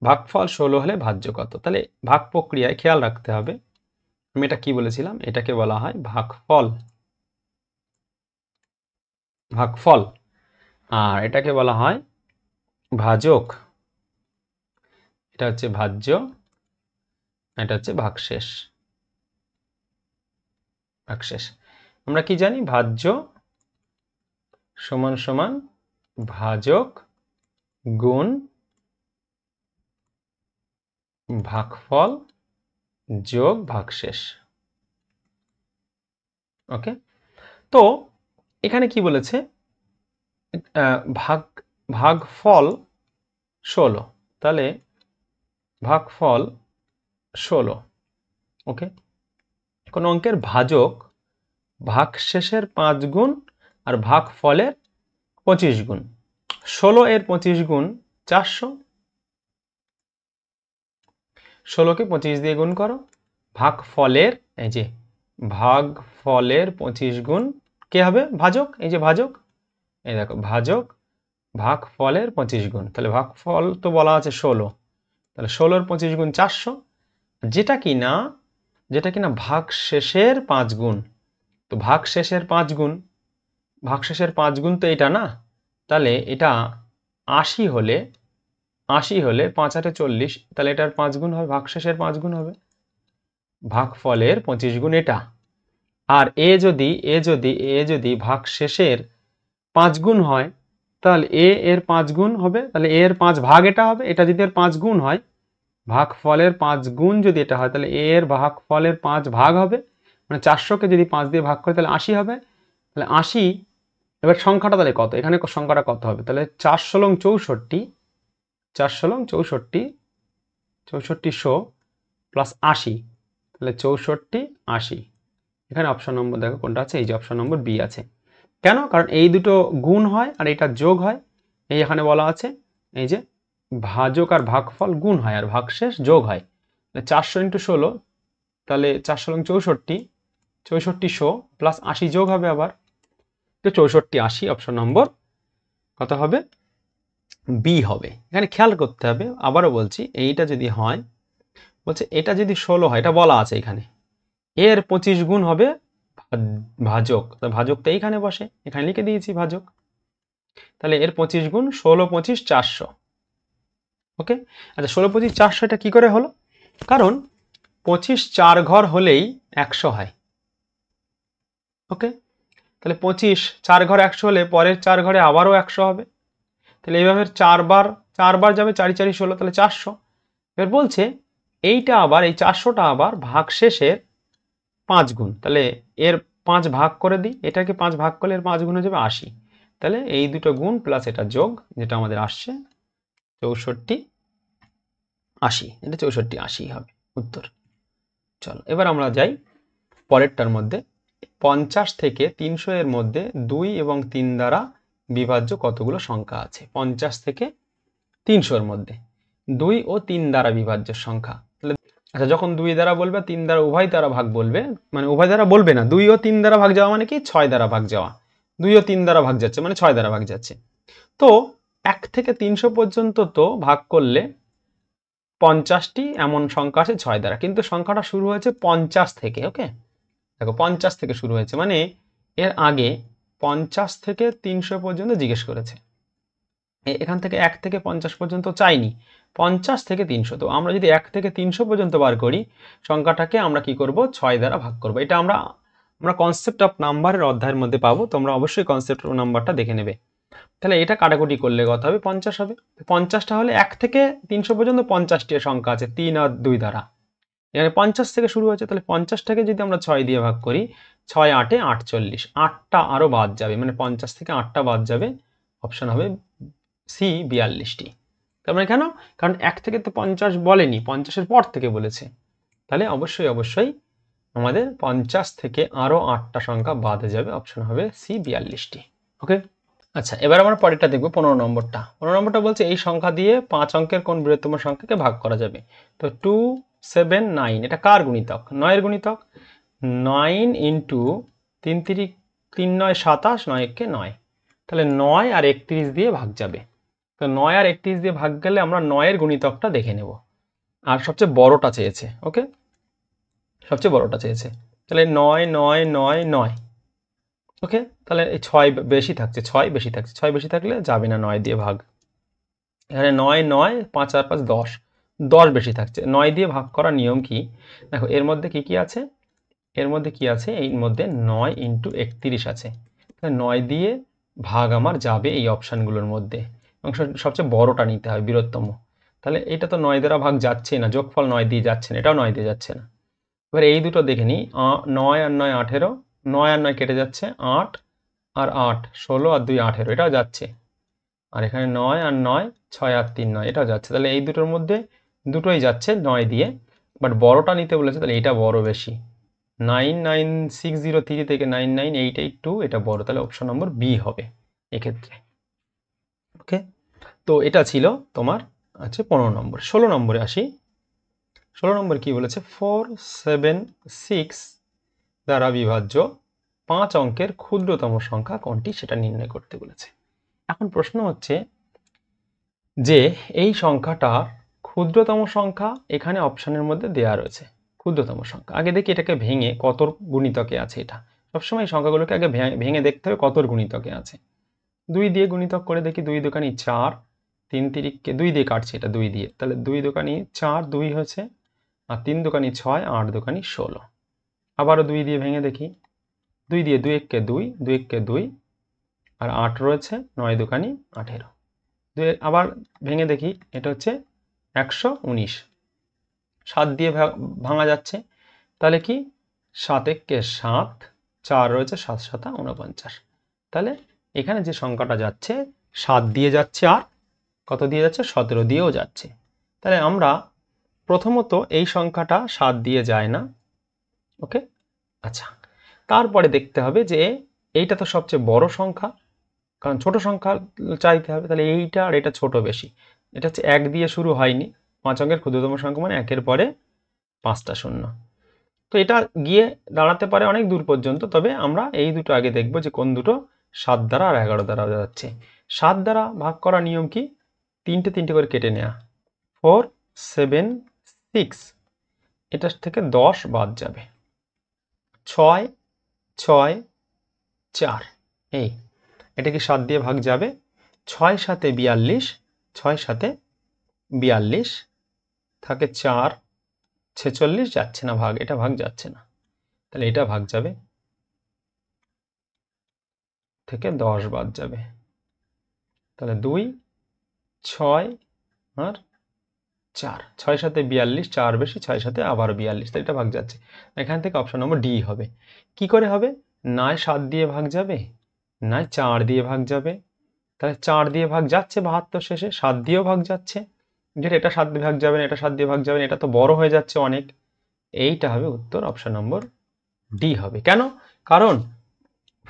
[SPEAKER 1] ভাগফল 16 হলে ভাজ্য কত? তাহলে ভাগ প্রক্রিয়ায় খেয়াল রাখতে হবে, আমি এটা কি বলেছিলাম, এটাকে বলা হয় ভাগফল, ভাগফল, আর এটাকে বলা হয় ভাজক। এটা হচ্ছে ভাজ্য, এটা হচ্ছে ভাগশেষ। ভাগশেষ আমরা কি জানি, ভাজ্য সমান সমান ভাজক গুণ ভাগফল যোগ ভাগশেষ। ওকে, তো এখানে কি বলেছে, ভাগফল 16, তাহলে ভাগফল 16। ওকে, কোন অঙ্কের ভাজক ভাগশেষের 5 গুণ আর ভাগফলের 25 গুণ। 16 এর 25 গুণ 400, 16 কে 25 দিয়ে গুণ করো, ভাগফলের এই যে ভাগফলের 25 গুণ কে হবে, ভাজক, এই যে ভাজক, এই দেখো ভাজক ভাগফলের 25 গুণ, তাহলে ভাগফল তো বলা আছে 16, তাহলে 16 এর 25 গুণ 400, যেটা কিনা ভাগশেষের 5 গুণ। তো ভাগশেষের 5 গুণ, ভাগশেষের 5 গুণ তো এটা না, তাহলে এটা 80 হলে, 80 হলে 5 8 40, তাহলে এটার 5 গুণ হবে, ভাগশেষের 5 গুণ হবে, ভাগফলের 25 গুণ এটা। আর এ যদি ভাগশেষের 5 গুণ হয়, তাহলে এর 5 গুণ হবে, তাহলে এর 5 ভাগ এটা হবে, এটা যদি এর 5 গুণ হয়, ভাগফলের 5 গুণ যদি এটা হয়, তাহলে এর ভাগফলের 5 ভাগ হবে, মানে 400-কে যদি 5 দিয়ে ভাগ করে তাহলে 80 হবে, তাহলে 80। এবার সংখ্যাটা তাহলে কত, এখানে সংখ্যাটা কত হবে, তাহলে 4 লং 64, 4 লং 64, 6400 প্লাস 80, তাহলে 64 80। এখানে অপশন নম্বর দেখো কোনটা আছে, এই যে অপশন নম্বর বি আছে। কেন, কারণ এই দুটো গুণ হয় আর এটা যোগ হয়। এই এখানে বলা আছে এই যে ভাজক আর ভাগফল গুণ হয় আর ভাগশেষ যোগ হয়, 400 × 16, তাহলে 4 লং 64, 6400 প্লাস 80 যোগ হবে আবার, তো 64 80, অপশন নম্বর কত হবে, বি হবে। এখানে খেয়াল করতে হবে, আবারও বলছি, এইটা যদি হয়, বলছে এটা যদি 16 হয়, এটা বলা আছে এখানে, এর 25 গুণ হবে ভাজক, ভাজক তো এইখানে বসে, এখানে লিখে দিয়েছি ভাজক, তাহলে এর 25 গুণ 16 25 400। ওকে, আচ্ছা 16 25 400 এটা কি করে হলো, কারণ 25 4 ঘর হলেই 100 হয়। ওকে, তাহলে 25 4 ঘর 100 হলে পরের 4 ঘরে আবারও 100 হবে, তাহলে এইভাবে 4 বার যাবে, 4 4 16, তাহলে 400। এবার বলছে এইটা আবার, এই 400টা আবার ভাগশেষের 5 গুণ, তাহলে এর 5 ভাগ করে দিই, এটাকে 5 ভাগ করলে এর 5 গুণ হয়ে যাবে 80, তাহলে এই দুটো গুণ প্লাস এটা যোগ, যেটা আমাদের আসছে 64 80, এটা 64 80 হবে উত্তর। চলো এবার আমরা যাই পরেরটার মধ্যে, 50 থেকে 300 এর মধ্যে 2 এবং 3 দ্বারা বিভাজ্য কতগুলো সংখ্যা আছে। 50 থেকে 300 এর মধ্যে 2 ও 3 দ্বারা বিভাজ্য সংখ্যা, তাহলে আচ্ছা যখন 2 দ্বারা বলবে, 3 দ্বারা উভয় দ্বারা ভাগ বলবে, মানে উভয় দ্বারা বলবে না, 2 ও 3 দ্বারা ভাগ যাওয়া মানে কি 6 দ্বারা ভাগ যাওয়া, 2 ও 3 দ্বারা ভাগ যাচ্ছে মানে 6 দ্বারা ভাগ যাচ্ছে। তো 1 থেকে 300 পর্যন্ত তো ভাগ করলে 50টি এমন সংখ্যা আছে 6 দ্বারা, কিন্তু সংখ্যাটা শুরু হয়েছে 50 থেকে। ওকে, দেখো 50 থেকে শুরু হয়েছে, মানে এর আগে 50 থেকে 300 পর্যন্ত জিজ্ঞেস করেছে, এখান থেকে 1 থেকে 50 পর্যন্ত চাইনি, 50 থেকে 300। তো আমরা যদি 1 থেকে 300 পর্যন্ত বার করি, সংখ্যাটাকে আমরা কি করব, 6 দ্বারা ভাগ করব। এটা আমরা কনসেপ্ট অফ নাম্বারের অধ্যায়ের মধ্যে পাবো, তোমরা অবশ্যই কনসেপ্ট অফ নাম্বারটা দেখে নেবে। তাহলে এটা কাটাকুটি করলে কত হবে, 50 হবে। 50টা হলে 1 থেকে 300 পর্যন্ত 50টি সংখ্যা আছে 3 আর 2 দ্বারা, এখানে 50 থেকে শুরু হয়েছে, তাহলে 50টাকে যদি আমরা 6 দিয়ে ভাগ করি, 6 8 48, 8টা আরো বাদ যাবে, মানে 50 থেকে 8টা বাদ যাবে, অপশন হবে সি 42টি। তার মানে কেন, কারণ 1 থেকে তো 50 বলেনি, 50-এর পর থেকে বলেছে, তাহলে অবশ্যই আমাদের 50 থেকে আরো 8টা সংখ্যা বাদ যাবে, অপশন হবে সি 42টি। ওকে, আচ্ছা এবার আমরা পরেরটা দেখব, 15 নম্বরটা। 15 নম্বরটা বলছে এই সংখ্যা দিয়ে 5 অঙ্কের কোন বৃহত্তম সংখ্যাকে ভাগ করা যাবে। তো 2 7 9, এটা কার গুণিতক, 9 এর গুণিতক, 9 ইন্টু 3 3 9 27, 9 একে 9, তাহলে 9 আর 31 দিয়ে ভাগ যাবে। তো তো 9 আর 31 দিয়ে ভাগ গেলে আমরা 9 এর গুণিতকটা দেখে নেব, আর সবচেয়ে বড়টা চেয়েছে। ওকে, সবচেয়ে বড়টা চেয়েছে, তাহলে 9 9 9 9। ওকে, তাহলে এই 6 বেশি থাকছে, 6 বেশি থাকছে, 6 বেশি থাকলে যাবে না 9 দিয়ে ভাগ। এখানে 9 9 5 আর 5 10, 10 বেশি থাকছে। 9 দিয়ে ভাগ করার নিয়ম কি? দেখো এর মধ্যে কি কি আছে, এর মধ্যে কি আছে, এর মধ্যে 9 ইন্টু 31 আছে। তাহলে 9 দিয়ে ভাগ আমার যাবে এই অপশানগুলোর মধ্যে, এবং সবচেয়ে বড়টা নিতে হবে, বৃহত্তম। তাহলে এটা তো 9 দ্বারা ভাগ যাচ্ছে না, যোগফল 9 দিয়ে যাচ্ছে না, এটাও 9 দিয়ে যাচ্ছে না। এবার এই দুটো দেখে নিই, 9 আর 9 18, 9 আর 9 কেটে যাচ্ছে, 8 আর 8 16 আর 2 18, এটাও যাচ্ছে। আর এখানে 9 আর 9 6 আর 3 9, এটাও যাচ্ছে। তাহলে এই দুটোর মধ্যে দুটোই যাচ্ছে 9 দিয়ে, বাট বড়টা নিতে বলেছে, তাহলে এটা বড় বেশি। 99603 থেকে 99882, এটা বড়, তাহলে অপশন নম্বর বি হবে এক্ষেত্রে। ওকে, তো এটা ছিল তোমার 15 নম্বর। 16 নম্বরে আসি। 16 নম্বর কি বলেছে, 476 দ্বারা বিভাজ্য 5 অঙ্কের ক্ষুদ্রতম সংখ্যা কোনটি সেটা নির্ণয় করতে বলেছে। এখন প্রশ্ন হচ্ছে যে এই সংখ্যাটার ক্ষুদ্রতম সংখ্যা এখানে অপশনের মধ্যে দেয়া রয়েছে, ক্ষুদ্রতম সংখ্যা। আগে দেখি এটাকে ভেঙে কতর গুণিতকে আছে। এটা সবসময় সংখ্যাগুলোকে আগে ভেঙে দেখতে হবে কতর গুণিতকে আছে। 2 দিয়ে গুণিতক করে দেখি, 2 দোকানি 4, 3 তিরিককে 2 দিয়ে কাটছে, এটা 2 দিয়ে, তাহলে 2 দোকানি 4 2 হয়েছে, আর 3 দোকানি 6, 8 দোকানি 16। আবারও 2 দিয়ে ভেঙে দেখি, 2 দিয়ে 2 এককে 2, 2 এককে 2, আর 8 রয়েছে, 9 দোকানি 18। আবার ভেঙে দেখি, এটা হচ্ছে 119, 7 দিয়ে ভাঙা যাচ্ছে, তাহলে কি 7 এককে 7, 4 রয়েছে, 7 7 49। তাহলে এখানে যে সংখ্যাটা যাচ্ছে 7 দিয়ে যাচ্ছে, আর কত দিয়ে যাচ্ছে, 17 দিয়েও যাচ্ছে। তাহলে আমরা প্রথমত এই সংখ্যাটা 7 দিয়ে যায় না। ওকে, আচ্ছা, তারপরে দেখতে হবে যে এইটা তো সবচেয়ে বড় সংখ্যা, কারণ ছোট সংখ্যা চাইতে হবে, তাহলে এইটা আর এটা ছোট বেশি। এটা হচ্ছে 1 দিয়ে শুরু হয়নি, 5 অঙ্কের ক্ষুদ্রতম সংখ্যা মানে 1-এর পরে 5টা শূন্য। তো এটা গিয়ে দাঁড়াতে পারে অনেক দূর পর্যন্ত, তবে আমরা এই দুটো আগে দেখব যে কোন দুটো 7 দ্বারা আর 11 দ্বারা যাচ্ছে। 7 দ্বারা ভাগ করার নিয়ম কি, 3টে 3টে করে কেটে নেওয়া, 4 7 6, এটার থেকে 10 বাদ যাবে, 6 6 4, এই এটা কি 7 দিয়ে ভাগ যাবে, 6 7 42, 6 7 42 থাকে 4 46, যাচ্ছে না ভাগ, এটা ভাগ যাচ্ছে না, তাহলে এটা ভাগ যাবে, থেকে 10 বাদ যাবে, তাহলে 2 6 আর 4, 6 7 42, 4 বেশি, 6 7 আবার 42, তাহলে এটা ভাগ যাচ্ছে। এখান থেকে অপশন নম্বর ডি হবে। কি করে হবে, নয় 7 দিয়ে ভাগ যাবে, নয় 4 দিয়ে ভাগ যাবে, তাহলে 4 দিয়ে ভাগ যাচ্ছে 72 শেষে, 7 দিয়েও ভাগ যাচ্ছে, যেটা এটা 7 দিয়ে ভাগ যাবে না, এটা 7 দিয়ে ভাগ যাবে না, এটা তো বড় হয়ে যাচ্ছে অনেক। এইটা হবে উত্তর, অপশন নম্বর ডি হবে। কেন, কারণ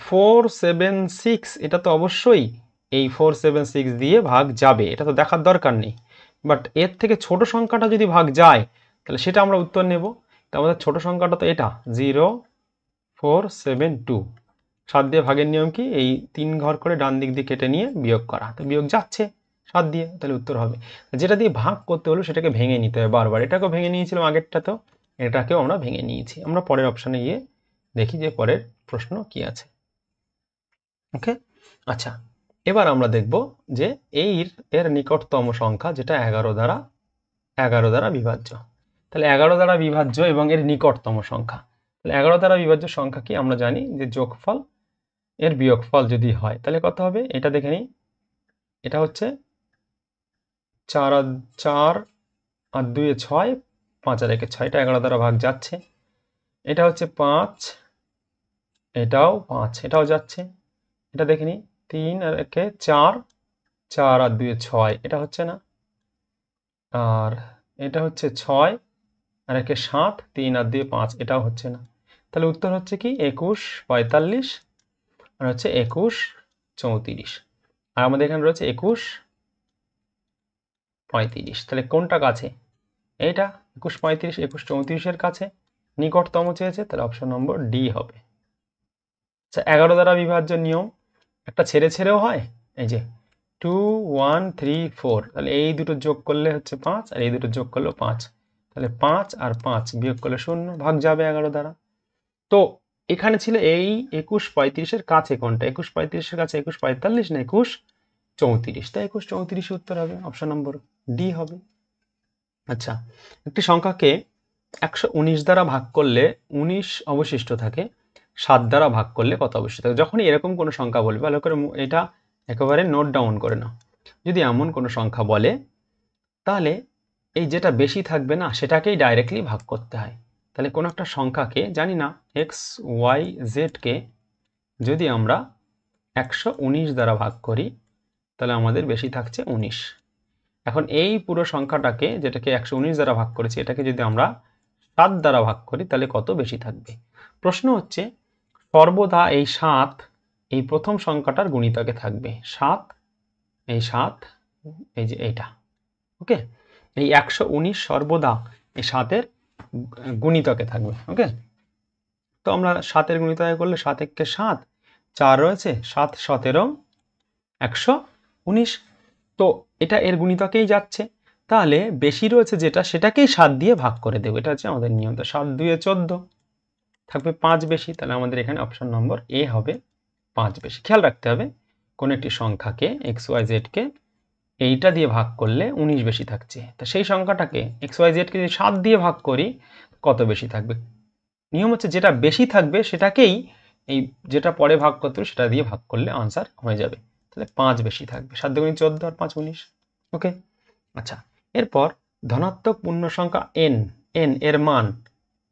[SPEAKER 1] 476 এটা তো অবশ্যই এই 476 দিয়ে ভাগ যাবে, এটা তো দেখার দরকার নেই। বাট এর থেকে ছোট সংখ্যাটা যদি ভাগ যায় তাহলে সেটা আমরা উত্তর নেব। তো আমাদের ছোট সংখ্যাটা তো এটা 0472। 7 দিয়ে ভাগের নিয়ম কি, এই 3 ঘর করে ডান দিক দিয়ে কেটে নিয়ে বিয়োগ করা, তো বিয়োগ যাচ্ছে 7 দিয়ে, তাহলে উত্তর হবে। যেটা দিয়ে ভাগ করতে হলো সেটাকে ভেঙে নিতে হবে বারবার, এটাকেও ভেঙে নিয়েছিলাম আগেরটাতেও, এটাকেও আমরা ভেঙে নিয়েছি। আমরা পরের অপশানে গিয়ে দেখি যে পরের প্রশ্ন কি আছে। ওকে, আচ্ছা, এবার আমরা দেখব যে এর নিকটতম সংখ্যা যেটা 11 দ্বারা বিভাজ্য। তাহলে 11 দ্বারা বিভাজ্য এবং এর নিকটতম সংখ্যা, তাহলে 11 দ্বারা বিভাজ্য সংখ্যা কি, আমরা জানি যে যোগফল এর বিয়োগফল যদি হয় তাহলে কত হবে, এটা দেখে নিই। এটা হচ্ছে 4 আর 2 এ 6, 5 আর 1 এ 6, এটা 11 দ্বারা ভাগ যাচ্ছে। এটা হচ্ছে 5, এটাও 5, এটাও যাচ্ছে। এটা দেখে নিই, 3 আর 1 এ 4, 4 আর 2 এ 6, এটা হচ্ছে না। আর এটা হচ্ছে 6 আর 1 এ 7, 3 আর 2 এ 5, এটাও হচ্ছে না। তাহলে উত্তর হচ্ছে কি 21 45, আর হচ্ছে 21 34, আর আমাদের এখানে রয়েছে 21 35। তাহলে কোনটা কাছে, এইটা 21 35 21 34-এর কাছে, নিকটতম চেয়েছে, তাহলে অপশন নম্বর ডি হবে। আচ্ছা, 11 দ্বারা বিভাজ্য নিয়ম একটা ছেড়ে ছেড়েও হয়, এই যে 2 1 3 4, তাহলে এই দুটো যোগ করলে হচ্ছে 5 আর এই দুটো যোগ করলে 5, তাহলে 5 আর 5 বিয়োগ করলে 0, ভাগ যাবে 11 দ্বারা। তো এখানে ছিল এই 21 35-এর কাছে কোনটা, 21 35-এর কাছে 21 45 না 21 34, তাই 21 34 উত্তর হবে, অপশন নম্বর ডি হবে। আচ্ছা, একটি সংখ্যাকে 119 দ্বারা ভাগ করলে 19 অবশিষ্ট থাকে, 7 দ্বারা ভাগ করলে কত অবশিষ্ট থাকে? যখনই এরকম কোনো সংখ্যা বলবে, ভালো করে এটা একেবারে নোট ডাউন করে নাও। যদি এমন কোনো সংখ্যা বলে তাহলে এই যেটা বেশি থাকবে না সেটাকেই ডাইরেক্টলি ভাগ করতে হয়। তাহলে কোনো একটা সংখ্যাকে, জানি না এক্স ওয়াই জেডকে যদি আমরা 119 দ্বারা ভাগ করি তাহলে আমাদের বেশি থাকছে 19। এখন এই পুরো সংখ্যাটাকে, যেটাকে 119 দ্বারা ভাগ করেছি, এটাকে যদি আমরা 7 দ্বারা ভাগ করি তাহলে কত বেশি থাকবে? প্রশ্ন হচ্ছে সর্বদা এই 7 এই প্রথম সংখ্যাটার গুণিতকে থাকবে, 7 এই 7 এই যে এইটা, ওকে, এই 119 সর্বদা এই 7-এর গুণিতকে থাকবে, ওকে। তো আমরা 7-এর গুণিতকে করলে 7 একে 7, 4 রয়েছে, 7 17 119, তো এটা এর গুণিতকেই যাচ্ছে, তাহলে বেশি রয়েছে যেটা সেটাকেই 7 দিয়ে ভাগ করে দেবো, এটা হচ্ছে আমাদের নিয়ম। তো 7 2 14, থাকবে 5 বেশি, তাহলে আমাদের এখানে অপশন নম্বর এ হবে 5 বেশি। খেয়াল রাখতে হবে কোন একটি সংখ্যাকে এক্স ওয়াই জেডকে এইটা দিয়ে ভাগ করলে 19 বেশি থাকছে, তা সেই সংখ্যাটাকে এক্স ওয়াই জেডকে যদি 7 দিয়ে ভাগ করি কত বেশি থাকবে? নিয়ম হচ্ছে যেটা বেশি থাকবে সেটাকেই এই যেটা পরে ভাগ করতে হবে সেটা দিয়ে ভাগ করলে আনসার হয়ে যাবে, তাহলে 5 বেশি থাকবে, 7 দুগুণে 14 আর 5 19, ওকে। আচ্ছা, এরপর ধনাত্মক পূর্ণ সংখ্যা n, n এর মান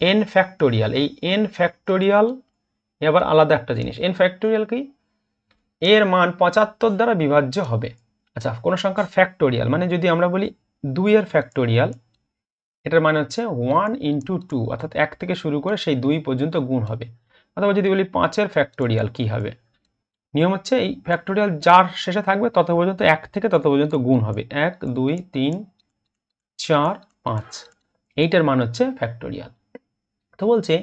[SPEAKER 1] n ফ্যাক্টোরিয়াল, এই n ফ্যাক্টোরিয়াল আবার আলাদা একটা জিনিস, n ফ্যাক্টোরিয়াল কি? এর মান 75 দ্বারা বিভাজ্য হবে। আচ্ছা, কোন সংখ্যার ফ্যাক্টোরিয়াল মানে যদি আমরা বলি 2 এর ফ্যাক্টোরিয়াল, এটার মানে হচ্ছে 1 ইন্টু 2, অর্থাৎ 1 থেকে শুরু করে সেই 2 পর্যন্ত গুণ হবে। অথবা যদি বলি 5 এর ফ্যাক্টোরিয়াল কি হবে? নিয়ম হচ্ছে এই ফ্যাক্টোরিয়াল যার শেষে থাকবে তত পর্যন্ত 1 থেকে তত পর্যন্ত গুণ হবে, 1 2 3 4 5, এইটার মান হচ্ছে ফ্যাক্টোরিয়াল। তো বলছে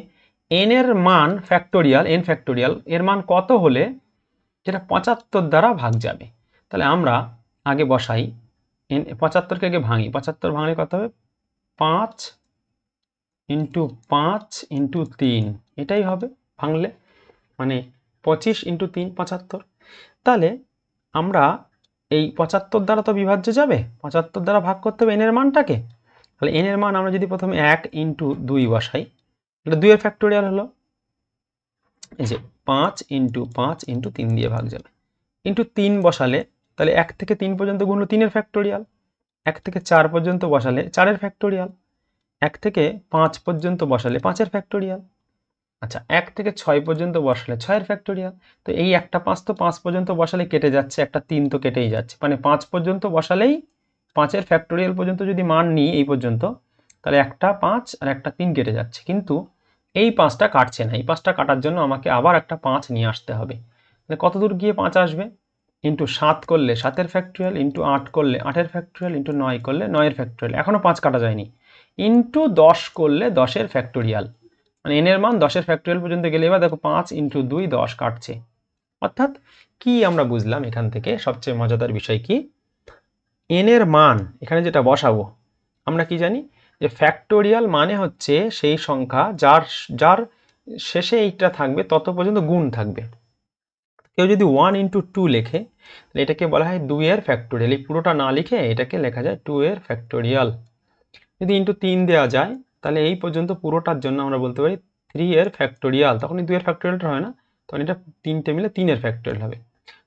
[SPEAKER 1] n এর মান ফ্যাক্টোরিয়াল, n ফ্যাক্টোরিয়াল এর মান কত হলে যেটা 75 দ্বারা ভাগ যাবে? তাহলে আমরা আগে বসাই, 75কে আগে ভাঙি, 75 ভাঙলে কত হবে? 5 ইন্টু 5 ইন্টু 3, এটাই হবে ভাঙলে, মানে 25 ইন্টু 3 75। তাহলে আমরা এই 75 দ্বারা তো বিভাজ্য যাবে, 75 দ্বারা ভাগ করতে হবে n এর মানটাকে, তাহলে n এর মান আমরা যদি প্রথমে 1 ইন্টু 2 বসাই, এটা 2 এর ফ্যাক্টোরিয়াল হলো, এই যে 5 ইন্টু 5 ইন্টু 3 দিয়ে ভাগ যাবে, ইন্টু 3 বসালে তাহলে 1 থেকে 3 পর্যন্ত গুণ 3 এর ফ্যাক্টোরিয়াল, 1 থেকে 4 পর্যন্ত বসালে 4 এর ফ্যাক্টোরিয়াল, 1 থেকে 5 পর্যন্ত বসালে 5 এর ফ্যাক্টোরিয়াল, আচ্ছা 1 থেকে 6 পর্যন্ত বসালে 6 এর ফ্যাক্টোরিয়াল। তো এই একটা 5 তো 5 পর্যন্ত বসালে কেটে যাচ্ছে, একটা 3 তো কেটেই যাচ্ছে, মানে 5 পর্যন্ত বসালেই 5 এর ফ্যাক্টোরিয়াল পর্যন্ত যদি মান নিই এই পর্যন্ত, তাহলে একটা 5 আর একটা 3 কেটে যাচ্ছে, কিন্তু এই 5টা কাটছে না, এই 5টা কাটার জন্য আমাকে আবার একটা 5 নিয়ে আসতে হবে। তাহলে কত দূর গিয়ে 5 আসবে? ইন্টু 7 করলে 7 এর ফ্যাক্টোরিয়াল, ইন্টু 8 করলে 8 এর ফ্যাক্টোরিয়াল, ইন্টু 9 করলে 9 এর ফ্যাক্টোরিয়াল, এখনো 5 কাটা যায়নি, ইন্টু 10 করলে 10 এর ফ্যাক্টোরিয়াল, মানে n এর মান 10 এর ফ্যাক্টোরিয়াল পর্যন্ত গেলে এবার দেখো 5 ইন্টু 2 10 কাটছে। অর্থাৎ কি আমরা বুঝলাম এখান থেকে? সবচেয়ে মজাদার বিষয় কি, n এর মান এখানে যেটা বসাবো আমরা কি জানি যে ফ্যাক্টোরিয়াল মানে হচ্ছে সেই সংখ্যা যার যার শেষে এইটা থাকবে তত পর্যন্ত গুণ থাকবে। কেউ যদি 1 ইন্টু 2 লেখে তাহলে এটাকে বলা হয় 2 এর ফ্যাক্টোরিয়াল, এই পুরোটা না লিখে এটাকে লেখা যায় 2 এর ফ্যাক্টোরিয়াল। যদি ইন্টু 3 দেওয়া যায় তাহলে এই পর্যন্ত পুরোটার জন্য আমরা বলতে পারি 3 এর ফ্যাক্টোরিয়াল, তখন 2 এর ফ্যাক্টোরিয়ালটা হয় না, তখন এটা 3টে মিলে 3 এর ফ্যাক্টোরিয়াল হবে।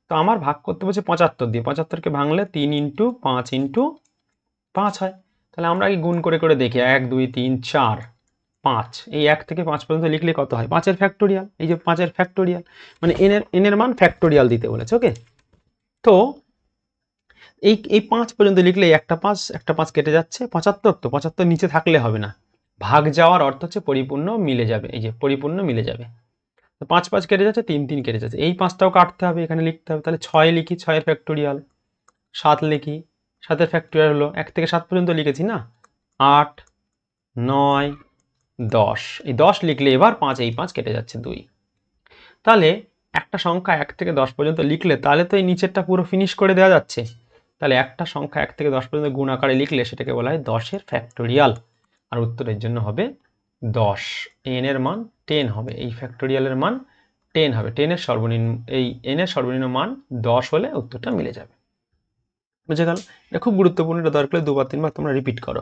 [SPEAKER 1] তো আমার ভাগ করতে বলছে 75 দিয়ে, 75কে ভাঙলে 3 ইন্টু 5 ইন্টু 5 হয়, তাহলে আমরা এই গুণ করে করে দেখি 1 2 3 4 5, এই 1 থেকে 5 পর্যন্ত লিখলে কত হয়? 5 এর ফ্যাক্টোরিয়াল, এই যে 5 এর ফ্যাক্টোরিয়াল, মানে n এর মান ফ্যাক্টোরিয়াল দিতে বলেছে, ওকে। তো এই 5 পর্যন্ত লিখলে একটা 5 কেটে যাচ্ছে, 75 তো 75 নিচে থাকলে হবে না, ভাগ যাওয়ার অর্থ হচ্ছে পরিপূর্ণ মিলে যাবে, এই যে পরিপূর্ণ মিলে যাবে। তো 5 5 কেটে যাচ্ছে, 3 3 কেটে যাচ্ছে, এই 5টাও কাটতে হবে, এখানে লিখতে হবে, তাহলে 6 লিখি, 6 এর ফ্যাক্টোরিয়াল, 7 লিখি, 7 এর ফ্যাক্টোরিয়াল হলো 1 থেকে 7 পর্যন্ত লিখেছি না, 8 9 10, এই 10 লিখলে এবার 5, এই 5 কেটে যাচ্ছে 2, তাহলে একটা সংখ্যা 1 থেকে 10 পর্যন্ত লিখলে তাহলে তো এই নিচেরটা পুরো ফিনিশ করে দেওয়া যাচ্ছে। তাহলে একটা সংখ্যা 1 থেকে 10 পর্যন্ত গুণ আকারে লিখলে সেটাকে বলা হয় 10-এর ফ্যাক্টোরিয়াল। আর উত্তরের জন্য হবে 10। n এর মান 10 হবে, এই ফ্যাক্টোরিয়ালের মান 10 হবে। 10 এর সর্বনিম্ন, এই n এর সর্বনিম্ন মান 10 হলে উত্তরটা মিলে যাবে। বুঝে গেল? এটা খুব গুরুত্বপূর্ণ, এটা দরকার হলে 2 বার 3 বার তোমরা রিপিট করো।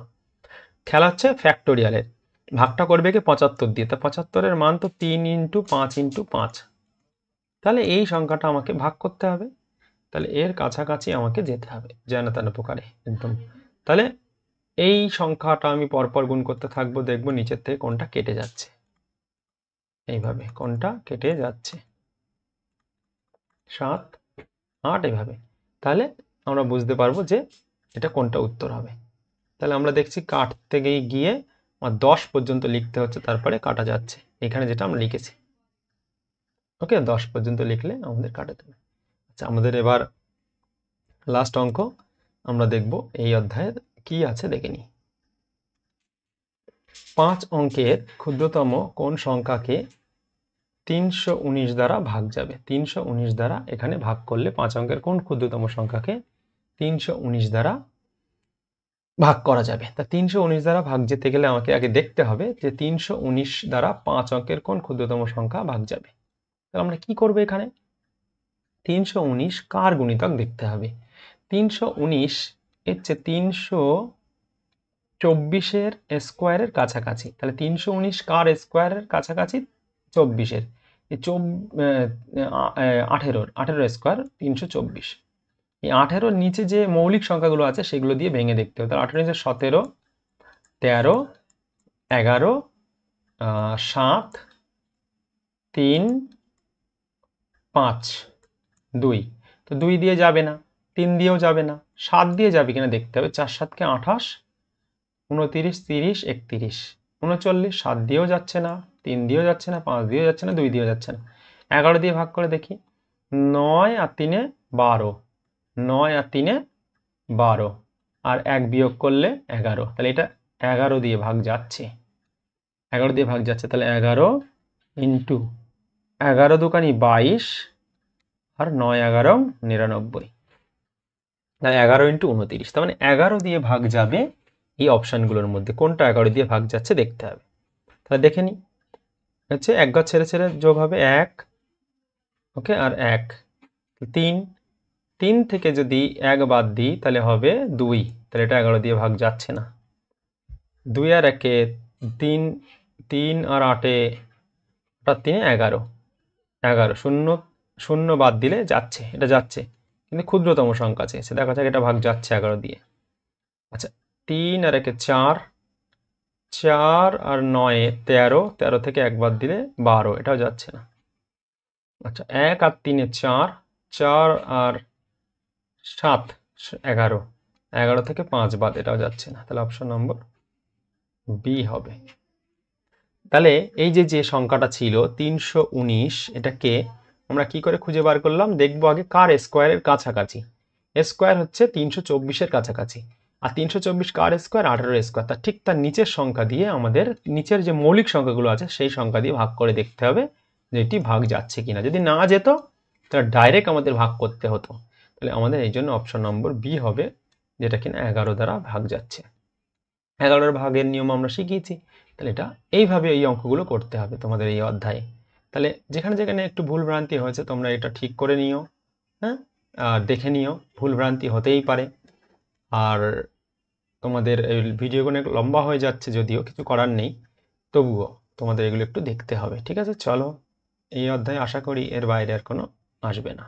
[SPEAKER 1] খেলা হচ্ছে ফ্যাক্টোরিয়ালের। ভাগটা করবে কি 75 দিয়ে, তা 75-এর মান তো 3 × 5 × 5। তাহলে এই সংখ্যাটা আমাকে ভাগ করতে হবে, তাহলে এর কাছাকাছি আমাকে যেতে হবে যেন তেন প্রকারে একদম। তাহলে এই সংখ্যাটা আমি পরপর গুণ করতে থাকবো, দেখবো নিচের থেকে কোনটা কেটে যাচ্ছে, এইভাবে কোনটা কেটে যাচ্ছে, 7, 8 এভাবে। তাহলে আমরা বুঝতে পারবো যে এটা কোনটা উত্তর হবে। তাহলে আমরা দেখছি কাটতে গিয়ে আমার 10 পর্যন্ত লিখতে হচ্ছে, তারপরে কাটা যাচ্ছে, এখানে যেটা আমরা লিখেছি। ওকে, 10 পর্যন্ত লিখলে আমাদের কাটাতে হবে। আচ্ছা, আমাদের এবার লাস্ট অঙ্ক আমরা দেখব এই অধ্যায়ে কি আছে দেখে নিই। 5 অঙ্কের ক্ষুদ্রতম কোন সংখ্যাকে 319 দ্বারা ভাগ যাবে? 319 দ্বারা এখানে ভাগ করলে 5 অঙ্কের কোন ক্ষুদ্রতম সংখ্যাকে 319 দ্বারা ভাগ করা যাবে? তা 319 দ্বারা ভাগ যেতে গেলে আমাকে আগে দেখতে হবে যে 319 দ্বারা 5 অঙ্কের কোন ক্ষুদ্রতম সংখ্যা ভাগ যাবে। তাহলে আমরা কি করব, এখানে 319 কার গুণিতক দেখতে হবে। 319 হচ্ছে 324-এর স্কোয়ারের কাছাকাছি। তাহলে 319 কার স্কোয়ারের কাছাকাছি? 24-এর। এই 18 স্কোয়ার 324। এই 18-র নিচে যে মৌলিক সংখ্যাগুলো আছে সেগুলো দিয়ে ভেঙে দেখতে হবে। তাহলে 18 নিচে 17, 13, 11, 7, 3, 5, 2। তো 2 দিয়ে যাবে না, 3 দিয়েও যাবে না, 7 দিয়ে যাবে কিনা দেখতে হবে। 4 7 কে 28, 29, 30, 31, 39। 7 দিয়েও যাচ্ছে না, 3 দিয়েও যাচ্ছে না, 5 দিয়েও যাচ্ছে না, 2 দিয়েও যাচ্ছে না। 11 দিয়ে ভাগ করে দেখি। 9 আর 3 12, 9 আর 3 12, আর 1 বিয়োগ করলে 11। তাহলে এটা 11 দিয়ে ভাগ যাচ্ছে, 11 দিয়ে ভাগ যাচ্ছে। তাহলে 11 ইন্টু 11 দুকানি 22, আর 9 11 99। তাহলে 11 × 29, তার মানে 11 দিয়ে ভাগ যাবে। এই অপশানগুলোর মধ্যে কোনটা 11 দিয়ে ভাগ যাচ্ছে দেখতে হবে। তাহলে দেখে নিই, হচ্ছে 1 ঘর ছেড়ে ছেড়ে যোগ হবে 1, ওকে, আর 1, 3, 3 থেকে যদি 1 বাদ দিই তাহলে হবে 2। তাহলে এটা 11 দিয়ে ভাগ যাচ্ছে না। 2 আর 1-এ 3, 3 আর 8-এ 3 11, 11, 0 0 বাদ দিলে যাচ্ছে, এটা যাচ্ছে, কিন্তু ক্ষুদ্রতম সংখ্যা চেয়েছে, দেখা যাক এটা ভাগ যাচ্ছে 11 দিয়ে। আচ্ছা, 3 আর 1-এ 4, 4 আর 9-এ 13, 13 থেকে 1 বাদ দিলে 12, এটাও যাচ্ছে না। আচ্ছা, 1 আর 3-এ 4, 4 আর 7 11, 11 থেকে 5 বাদ, এটাও যাচ্ছে না। তাহলে অপশন নম্বর বি হবে। তাহলে এই যে সংখ্যাটা ছিল 319, এটাকে আমরা কি করে খুঁজে বার করলাম দেখবো। আগে কার স্কোয়ারের কাছাকাছি, স্কোয়ার হচ্ছে 324-এর কাছাকাছি, আর 324 কার স্কোয়ার? 18 স্কোয়ার। তার ঠিক তার নিচের সংখ্যা দিয়ে আমাদের নিচের যে মৌলিক সংখ্যাগুলো আছে সেই সংখ্যা দিয়ে ভাগ করে দেখতে হবে যে এটি ভাগ যাচ্ছে কিনা। যদি না যেত তাহলে ডাইরেক্ট আমাদের ভাগ করতে হতো। তাহলে আমাদের এই জন্য অপশন নম্বর বি হবে, যেটা কিনা 11 দ্বারা ভাগ যাচ্ছে। 11-এর ভাগের নিয়ম আমরা শিখিয়েছি। তাহলে এটা এইভাবে এই অঙ্কগুলো করতে হবে তোমাদের এই অধ্যায়ে। তাহলে যেখানে যেখানে একটু ভুল ভ্রান্তি হয়েছে তোমরা এটা ঠিক করে নিও, হ্যাঁ, আর দেখে নিও, ভুল ভ্রান্তি হতেই পারে। আর তোমাদের এই ভিডিওগুলো অনেক লম্বা হয়ে যাচ্ছে, যদিও কিছু করার নেই, তবুও তোমাদের এগুলো একটু দেখতে হবে। ঠিক আছে, চলো এই অধ্যায়ে আশা করি এর বাইরে আর কোনো আসবে না।